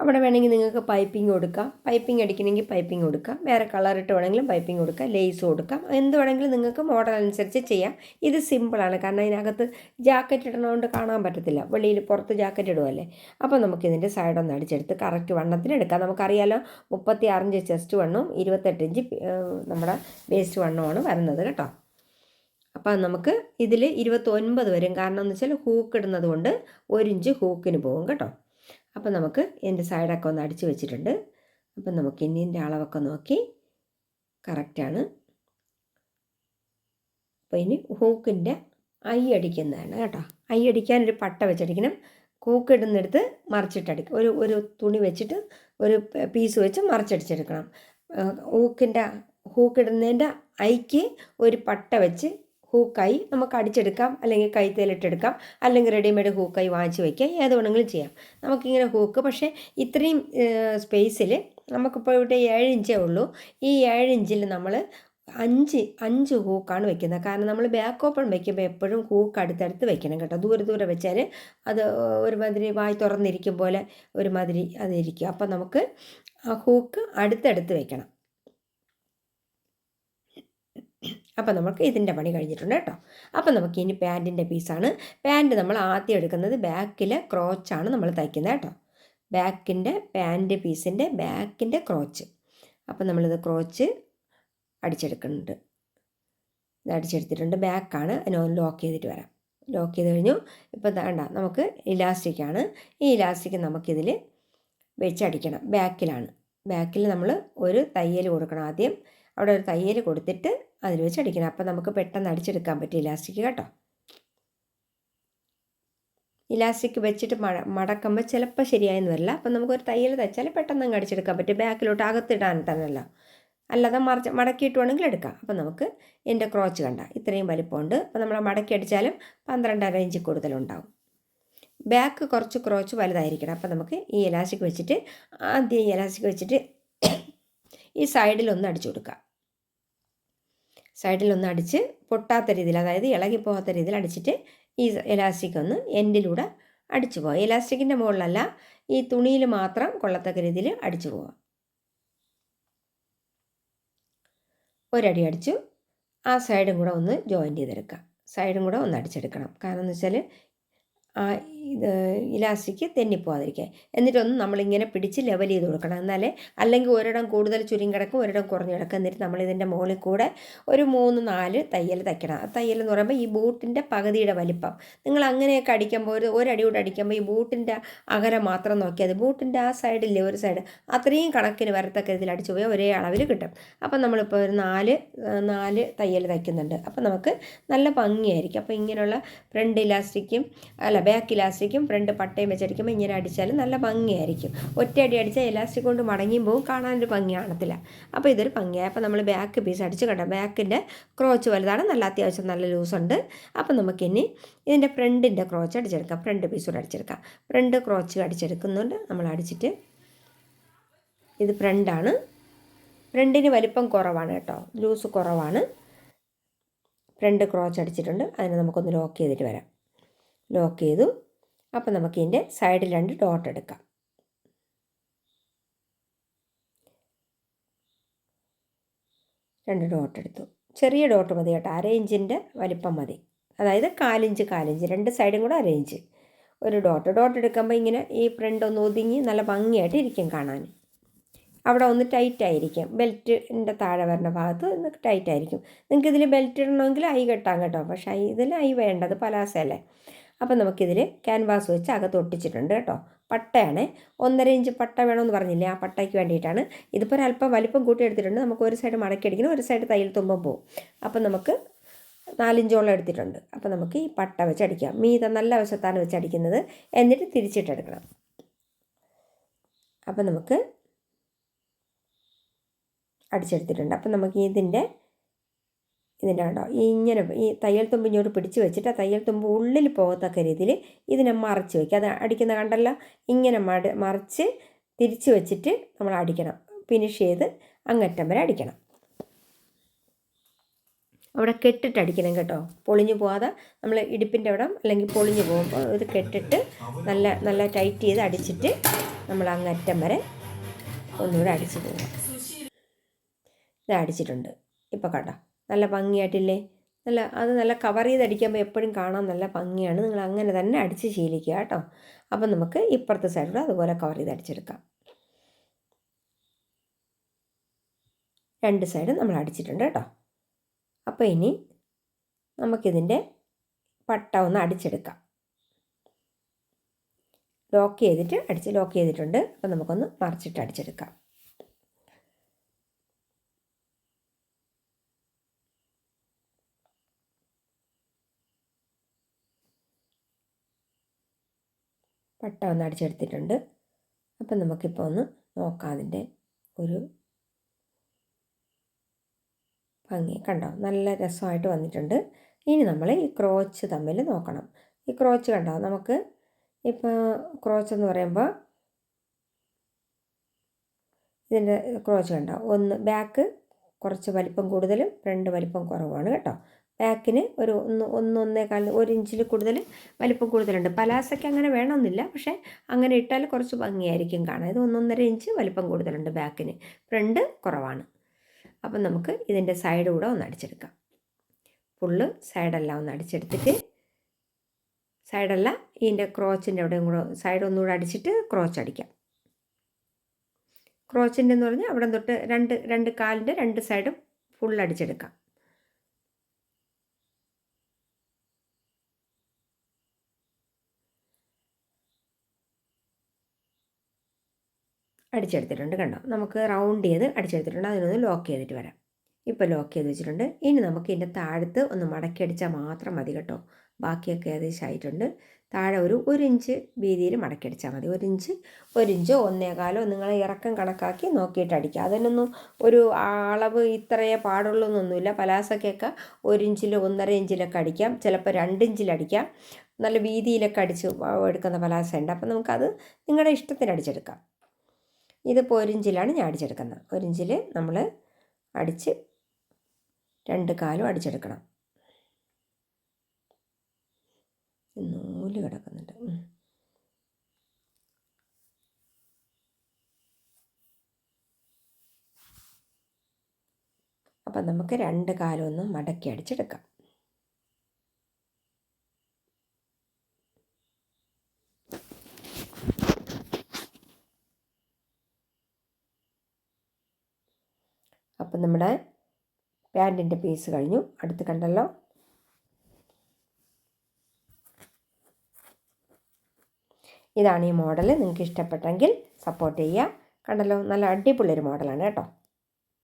അവിടെ വേണമെങ്കിൽ നിങ്ങൾക്ക് പൈപ്പിംഗ് കൊടുക്കാം. പൈപ്പിംഗ് അടിക്കണമെങ്കിൽ പൈപ്പിംഗ് കൊടുക്കാം. വേറെ കളറിട്ട് വേണമെങ്കിലും പൈപ്പിംഗ് കൊടുക്കാം. ലേസ് കൊടുക്കാം. എന്ത് വേണമെങ്കിലും നിങ്ങൾക്ക് മോഡൽ അനുസരിച്ച് ചെയ്യാം. ഇത് സിമ്പിളാണ്. കാരണം ഇതിനകത്ത് ജാക്കറ്റ് ഇടണതുകൊണ്ട് കാണാൻ പറ്റത്തില്ല. വെളിയിൽ പുറത്ത് ജാക്കറ്റ് ഇടുമല്ലേ. അപ്പോൾ നമുക്കിതിൻ്റെ സൈഡൊന്ന് അടിച്ചെടുത്ത് കറക്റ്റ് വണ്ണത്തിന് എടുക്കാം. നമുക്കറിയാലോ 36 ഇഞ്ച് ചെസ്റ്റ് വണ്ണവും 28 ഇഞ്ച് നമ്മുടെ വേസ്റ്റ് വണ്ണവുമാണ് വരുന്നത് കേട്ടോ. അപ്പോൾ നമുക്ക് ഇതിൽ 29 വരും. കാരണം എന്ന് വെച്ചാൽ ഹൂക്ക് ഇടുന്നത് കൊണ്ട് 1 ഇഞ്ച് ഹൂക്കിന് പോകും കേട്ടോ. അപ്പോൾ നമുക്ക് ഇതിൻ്റെ സൈഡൊക്കെ ഒന്ന് അടിച്ച് വെച്ചിട്ടുണ്ട്. അപ്പം നമുക്ക് ഇനി ഇതിൻ്റെ അളവൊക്കെ നോക്കി കറക്റ്റാണ്. അപ്പോൾ ഇനി ഹൂക്കിൻ്റെ ഐ അടിക്കുന്നതാണ് കേട്ടോ. ഐ അടിക്കാനൊരു പട്ട വെച്ചടിക്കണം. ഹൂക്ക് ഇടുന്നിടത്ത് മറിച്ചിട്ടടിക്കും. ഒരു തുണി വെച്ചിട്ട് ഒരു പീസ് വെച്ച് മറിച്ചടിച്ചെടുക്കണം. ഹൂക്ക് ഇടുന്നതിൻ്റെ ഐക്ക് ഒരു പട്ട വെച്ച് ഹൂക്കായി നമുക്ക് അടിച്ചെടുക്കാം. അല്ലെങ്കിൽ കൈത്തേലിട്ടെടുക്കാം. അല്ലെങ്കിൽ റെഡിമെയ്ഡ് ഹൂക്കായി വാങ്ങിച്ച് വയ്ക്കാം. ഏത് വേണമെങ്കിലും ചെയ്യാം. നമുക്കിങ്ങനെ ഹൂക്ക്, പക്ഷേ ഇത്രയും സ്പേസിൽ നമുക്കിപ്പോൾ ഇവിടെ 7 ഇഞ്ചേ ഉള്ളൂ. ഈ 7 ഇഞ്ചിൽ നമ്മൾ 5 ഹൂക്കാണ് വെക്കുന്നത്. കാരണം നമ്മൾ ബാക്ക് ഓപ്പൺ വയ്ക്കുമ്പോൾ എപ്പോഴും ഹൂക്ക് അടുത്തടുത്ത് വെക്കണം കേട്ടോ. ദൂരെ വെച്ചാൽ അത് ഒരുമാതിരി വായി തുറന്നിരിക്കും പോലെ ഒരുമാതിരി അതിരിക്കും. അപ്പോൾ നമുക്ക് ആ ഹൂക്ക് അടുത്തടുത്ത് വെക്കണം. അപ്പോൾ നമുക്ക് ഇതിൻ്റെ പണി കഴിഞ്ഞിട്ടുണ്ട് കേട്ടോ. അപ്പോൾ നമുക്ക് ഇനി പാൻറ്റിൻ്റെ പീസാണ്. പാൻറ്റ് നമ്മൾ ആദ്യം എടുക്കുന്നത് ബാക്കിലെ ക്രോച്ചാണ് നമ്മൾ തയ്ക്കുന്നത് കേട്ടോ. ബാക്കിൻ്റെ പാൻറ്റ് പീസിൻ്റെ ബാക്കിൻ്റെ ക്രോച്ച്. അപ്പോൾ നമ്മളിത് ക്രോച്ച് അടിച്ചെടുക്കുന്നുണ്ട്. ഇത് അടിച്ചെടുത്തിട്ടുണ്ട്. ബാക്കാണ്. അതിനൊന്ന് ലോക്ക് ചെയ്തിട്ട് വരാം. ലോക്ക് ചെയ്ത് കഴിഞ്ഞു. ഇപ്പോൾ വേണ്ട, നമുക്ക് ഇലാസ്റ്റിക്കാണ്. ഈ ഇലാസ്റ്റിക് നമുക്കിതിൽ വെച്ചടിക്കണം. ബാക്കിൽ നമ്മൾ ഒരു തയ്യൽ കൊടുക്കണം. ആദ്യം അവിടെ ഒരു തയ്യൽ കൊടുത്തിട്ട് അതിൽ വെച്ച് അടിക്കണം. അപ്പോൾ നമുക്ക് പെട്ടെന്ന് അടിച്ചെടുക്കാൻ പറ്റും ഇലാസ്റ്റിക് കേട്ടോ. ഇലാസ്റ്റിക് വെച്ചിട്ട് മടക്കുമ്പോൾ ചിലപ്പോൾ ശരിയായെന്ന് വരില്ല. അപ്പം നമുക്കൊരു തയ്യൽ തയ്ച്ചാൽ പെട്ടെന്ന് അങ്ങ് അടിച്ചെടുക്കാൻ പറ്റും. ബാക്കിലോട്ട് അകത്തിടാൻ തന്നെയല്ല, അല്ലാതെ മടക്കിയിട്ട് വേണമെങ്കിൽ എടുക്കാം. അപ്പം നമുക്ക് എൻ്റെ ക്രോച്ച് കണ്ട ഇത്രയും വലിപ്പമുണ്ട്. അപ്പോൾ നമ്മൾ മടക്കി അടിച്ചാലും 12.5 ഇഞ്ച് കൂടുതലുണ്ടാവും. ബാക്ക് കുറച്ച് ക്രോച്ച് വലുതായിരിക്കണം. അപ്പം നമുക്ക് ഈ ഇലാസ്റ്റിക് വെച്ചിട്ട് ആദ്യം ഈ ഇലാസ്റ്റിക് വെച്ചിട്ട് ഈ സൈഡിലൊന്ന് അടിച്ചു കൊടുക്കുക. സൈഡിലൊന്ന് അടിച്ച് പൊട്ടാത്ത രീതിയിൽ, അതായത് ഇളകി പോകാത്ത രീതിയിൽ അടിച്ചിട്ട് ഈ ഇലാസ്റ്റിക് ഒന്ന് എൻഡിലൂടെ അടിച്ചു പോവുക. ഇലാസ്റ്റിക്കിൻ്റെ മുകളിലല്ല, ഈ തുണിയിൽ മാത്രം കൊള്ളത്തക്ക രീതിയിൽ അടിച്ചു പോവുക. ഒരടി അടിച്ചു, ആ സൈഡും കൂടെ ഒന്ന് ജോയിൻറ്റ് ചെയ്തെടുക്കുക. സൈഡും കൂടെ ഒന്ന് അടിച്ചെടുക്കണം. കാരണം എന്ന് വെച്ചാൽ ആ ഇലാസ്റ്റിക് തെന്നിപ്പോവാതിരിക്കാൻ. എന്നിട്ടൊന്ന് നമ്മളിങ്ങനെ പിടിച്ച് ലെവൽ ചെയ്ത് കൊടുക്കണം. എന്നാലേ, അല്ലെങ്കിൽ ഒരിടം കൂടുതൽ ചുരുങ്ങി കിടക്കും, ഒരിടം കുറഞ്ഞ് കിടക്കും. എന്നിട്ട് നമ്മളിതിൻ്റെ മുകളിൽ കൂടെ ഒരു 3-4 തയ്യൽ തയ്ക്കണം. ആ തയ്യൽ എന്ന് പറയുമ്പോൾ ഈ ബൂട്ടിൻ്റെ പകുതിയുടെ വലിപ്പം. നിങ്ങൾ അങ്ങനെയൊക്കെ അടിക്കുമ്പോൾ ഒരടി കൂടെ അടിക്കുമ്പോൾ ഈ ബൂട്ടിൻ്റെ അകലം മാത്രം നോക്കിയാൽ മതി. ബൂട്ടിൻ്റെ ആ സൈഡില്ലേ ഒരു സൈഡ്, അത്രയും കണക്കിന് വരത്തക്ക ഇതിൽ അടിച്ചു പോയാൽ ഒരേ അളവിൽ കിട്ടും. അപ്പം നമ്മളിപ്പോൾ ഒരു 4 തയ്യൽ തയ്ക്കുന്നുണ്ട്. അപ്പം നമുക്ക് നല്ല ഭംഗിയായിരിക്കും. അപ്പോൾ ഇങ്ങനെയുള്ള ഫ്രണ്ട് ഇലാസ്റ്റിക്കും ബാക്ക് ഇലാസ്റ്റിക്കും ഫ്രണ്ട് പട്ടയും വെച്ചടിക്കുമ്പോൾ ഇങ്ങനെ അടിച്ചാൽ നല്ല ഭംഗിയായിരിക്കും. ഒറ്റയടി അടിച്ചാൽ ഇലാസ്റ്റിക് കൊണ്ട് മടങ്ങിയും പോകും, കാണാനൊരു ഭംഗി കാണത്തില്ല. അപ്പോൾ ഇതൊരു ഭംഗിയായി. അപ്പോൾ നമ്മൾ ബാക്ക് പീസ് അടിച്ച് കണ്ട ബാക്കിൻ്റെ ക്രോച്ച് വലുതാണ്, നല്ല അത്യാവശ്യം നല്ല ലൂസുണ്ട്. അപ്പോൾ നമുക്കിനി ഇതിൻ്റെ ഫ്രണ്ടിൻ്റെ ക്രോച്ച് അടിച്ചെടുക്കാം. ഫ്രണ്ട് പീസ് കൂടെ അടിച്ചെടുക്കാം. ഫ്രണ്ട് ക്രോച്ച് അടിച്ചെടുക്കുന്നുണ്ട്. നമ്മൾ അടിച്ചിട്ട് ഇത് ഫ്രണ്ടാണ്. ഫ്രണ്ടിന് വലിപ്പം കുറവാണ് കേട്ടോ, ലൂസ് കുറവാണ്. ഫ്രണ്ട് ക്രോച്ച് അടിച്ചിട്ടുണ്ട്. അതിനെ നമുക്കൊന്ന് ലോക്ക് ചെയ്തിട്ട് വരാം. ലോക്ക് ചെയ്തു. അപ്പം നമുക്കിതിൻ്റെ സൈഡിൽ 2 ഡോട്ട് എടുക്കാം. രണ്ട് ഡോട്ട് എടുത്തു. ചെറിയ ഡോട്ട് മതി കേട്ടോ, 1/2 ഇഞ്ചിൻ്റെ വലിപ്പം മതി. അതായത് 4 ഇഞ്ച് 4 ഇഞ്ച്, രണ്ട് സൈഡും കൂടെ 1/2 ഇഞ്ച്. ഒരു ഡോട്ട് എടുക്കുമ്പോൾ ഇങ്ങനെ ഈ ഫ്രണ്ട് ഒന്ന് ഒതുങ്ങി നല്ല ഭംഗിയായിട്ട് ഇരിക്കും കാണാൻ. അവിടെ ഒന്ന് ടൈറ്റായിരിക്കും, ബെൽറ്റിൻ്റെ താഴെ വരുന്ന ഭാഗത്ത് ഒന്ന് ടൈറ്റായിരിക്കും. നിങ്ങൾക്ക് ഇതിൽ ബെൽറ്റ് ഇടണമെങ്കിൽ ഐ കെട്ടാം കേട്ടോ, പക്ഷേ ഇതിൽ ഐ വേണ്ടത് പലാസയല്ലേ. അപ്പം നമുക്കിതിൽ ക്യാൻവാസ് വെച്ച് അകത്ത് ഒട്ടിച്ചിട്ടുണ്ട് കേട്ടോ. പട്ടയാണ്, 1.5 ഇഞ്ച് പട്ട വേണമെന്ന് പറഞ്ഞില്ലേ, ആ പട്ടയ്ക്ക് വേണ്ടിയിട്ടാണ്. ഇതിപ്പോൾ ഒരല്പം വലിപ്പം കൂട്ടി എടുത്തിട്ടുണ്ട്. നമുക്ക് ഒരു സൈഡ് മടക്കി അടിക്കണം, ഒരു സൈഡ് തയ്യൽ തുമ്പം പോവും. അപ്പം നമുക്ക് 4 ഇഞ്ചോളം എടുത്തിട്ടുണ്ട്. അപ്പം നമുക്ക് ഈ പട്ട വെച്ച് അടിക്കാം. മീത നല്ല വശത്താണ് വെച്ച് അടിക്കുന്നത്, എന്നിട്ട് തിരിച്ചിട്ടെടുക്കണം. അപ്പം നമുക്ക് അടിച്ചെടുത്തിട്ടുണ്ട്. അപ്പം നമുക്ക് ഇതിൻ്റെ കണ്ടോ, ഇങ്ങനെ ഈ തയ്യൽ തുമ്പ് ഇങ്ങോട്ട് പിടിച്ച് വെച്ചിട്ട് ആ തയ്യൽ തുമ്പ് ഉള്ളിൽ പോകത്തക്ക രീതിയിൽ ഇതിനെ മറച്ച് വയ്ക്കുക. അത് അടിക്കുന്ന കണ്ടല്ലോ, ഇങ്ങനെ മറിച്ച് തിരിച്ച് വെച്ചിട്ട് നമ്മൾ അടിക്കണം. ഫിനിഷ് ചെയ്ത് അങ്ങറ്റം വരെ അടിക്കണം. അവിടെ കെട്ടിട്ട് അടിക്കണം കേട്ടോ, പൊളിഞ്ഞു പോകാതെ. നമ്മൾ ഇടുപ്പിൻ്റെ അവിടെ അല്ലെങ്കിൽ പൊളിഞ്ഞു പോകുമ്പോൾ ഇത് കെട്ടിട്ട് നല്ല ടൈറ്റ് ചെയ്ത് അടിച്ചിട്ട് നമ്മൾ അങ്ങറ്റം വരെ ഒന്നുകൂടെ അടിച്ച് പോകാം. ഇത് അടിച്ചിട്ടുണ്ട്. ഇപ്പോൾ കണ്ടോ, നല്ല ഭംഗിയായിട്ടില്ലേ? നല്ല കവർ ചെയ്ത് അടിക്കുമ്പോൾ എപ്പോഴും കാണാൻ നല്ല ഭംഗിയാണ്. നിങ്ങൾ അങ്ങനെ തന്നെ അടിച്ച് ശീലിക്കുക കേട്ടോ. അപ്പം നമുക്ക് ഇപ്പുറത്തെ സൈഡിലൂടെ അതുപോലെ കവർ ചെയ്ത് അടിച്ചെടുക്കാം. 2 സൈഡും നമ്മൾ അടിച്ചിട്ടുണ്ട് കേട്ടോ. അപ്പോൾ ഇനി നമുക്കിതിൻ്റെ പട്ട ഒന്ന് അടിച്ചെടുക്കാം. ലോക്ക് ചെയ്തിട്ടുണ്ട്. അപ്പോൾ നമുക്കൊന്ന് മറിച്ചിട്ട് അടിച്ചെടുക്കാം. പട്ട ഒന്ന് അടിച്ചെടുത്തിട്ടുണ്ട്. അപ്പം നമുക്കിപ്പോൾ ഒന്ന് നോക്കാം അതിൻ്റെ ഒരു ഭംഗി. കണ്ടോ, നല്ല രസമായിട്ട് വന്നിട്ടുണ്ട്. ഇനി നമ്മൾ ഈ ക്രോച്ച് തമ്മിൽ നോക്കണം. ഈ ക്രോച്ച് കണ്ടോ, നമുക്ക് ഇപ്പോൾ ക്രോച്ച് എന്ന് പറയുമ്പോൾ ഇതിൻ്റെ ക്രോച്ച് കണ്ടോ, ഒന്ന് ബാക്ക് കുറച്ച് വലിപ്പം കൂടുതലും ഫ്രണ്ട് വലിപ്പം കുറവാണ് കേട്ടോ. ബാക്കിന് ഒരു 1.25 ഇഞ്ചിൽ കൂടുതൽ വലിപ്പം കൂടുതലുണ്ട്. പലാസയ്ക്ക് അങ്ങനെ വേണമെന്നില്ല, പക്ഷേ അങ്ങനെ ഇട്ടാൽ കുറച്ച് ഭംഗിയായിരിക്കും കാണാൻ. ഇത് 1.5 ഇഞ്ച് വലിപ്പം കൂടുതലുണ്ട് ബാക്കിന്, ഫ്രണ്ട് കുറവാണ്. അപ്പം നമുക്ക് ഇതിൻ്റെ സൈഡ് കൂടെ ഒന്ന് അടിച്ചെടുക്കാം. ഫുള്ള് സൈഡെല്ലാം ഒന്ന് അടിച്ചെടുത്തിട്ട്, സൈഡല്ല ഇതിൻ്റെ ക്രോച്ചിൻ്റെ അവിടെയും കൂടെ സൈഡ് ഒന്നുകൂടെ അടിച്ചിട്ട് ക്രോച്ച് അടിക്കാം. ക്രോച്ചിൻ്റെ എന്ന് പറഞ്ഞാൽ അവിടെ തൊട്ട് രണ്ട് കാലിൻ്റെ 2 സൈഡും ഫുൾ അടിച്ചെടുക്കാം. അടിച്ചെടുത്തിട്ടുണ്ട് കണ്ടോ, നമുക്ക് റൗണ്ട് ചെയ്ത് അടിച്ചെടുത്തിട്ടുണ്ട്. അതിനൊന്ന് ലോക്ക് ചെയ്തിട്ട് വരാം. ഇപ്പോൾ ലോക്ക് ചെയ്ത് വെച്ചിട്ടുണ്ട്. ഇനി നമുക്ക് ഇതിൻ്റെ താഴത്ത് ഒന്ന് മടക്കി അടിച്ചാൽ മാത്രം മതി കേട്ടോ. ബാക്കിയൊക്കെ ഏകദേശം ആയിട്ടുണ്ട്. താഴെ ഒരു ഇഞ്ച് വീതിയിൽ മടക്കിയടിച്ചാൽ മതി. ഒരു ഇഞ്ചോ 1.25 നിങ്ങൾ ഇറക്കം കണക്കാക്കി നോക്കിയിട്ട് അടിക്കുക. അതിനൊന്നും ഒരു അളവ് ഇത്രയേ പാടുള്ളൂ എന്നൊന്നുമില്ല. പലാസക്കൊക്കെ 1 ഇഞ്ചിലോ 1.5 ഇഞ്ചിലൊക്കെ അടിക്കാം, ചിലപ്പോൾ 2 ഇഞ്ചിലടിക്കാം. നല്ല വീതിയിലൊക്കെ അടിച്ച് എടുക്കുന്ന പലാസ ഉണ്ട്. അപ്പം നമുക്കത് നിങ്ങളുടെ ഇഷ്ടത്തിന് അടിച്ചെടുക്കാം. ഇതിപ്പോൾ 1 ഇഞ്ചിലാണ് ഞാൻ അടിച്ചെടുക്കുന്നത്. 1 ഇഞ്ചിൽ നമ്മൾ അടിച്ച് 2 കാലും അടിച്ചെടുക്കണം. നൂല് കിടക്കുന്നുണ്ട്. അപ്പം നമുക്ക് 2 കാലും ഒന്ന് മടക്കി അടിച്ചെടുക്കാം. അപ്പം നമ്മുടെ പാൻറ്റിൻ്റെ പീസ് കഴിഞ്ഞു. അടുത്ത് കണ്ടല്ലോ, ഇതാണ് ഈ മോഡൽ. നിങ്ങൾക്ക് ഇഷ്ടപ്പെട്ടെങ്കിൽ സപ്പോർട്ട് ചെയ്യുക. കണ്ടല്ലോ, നല്ല അടിപൊളിയൊരു മോഡലാണ് കേട്ടോ.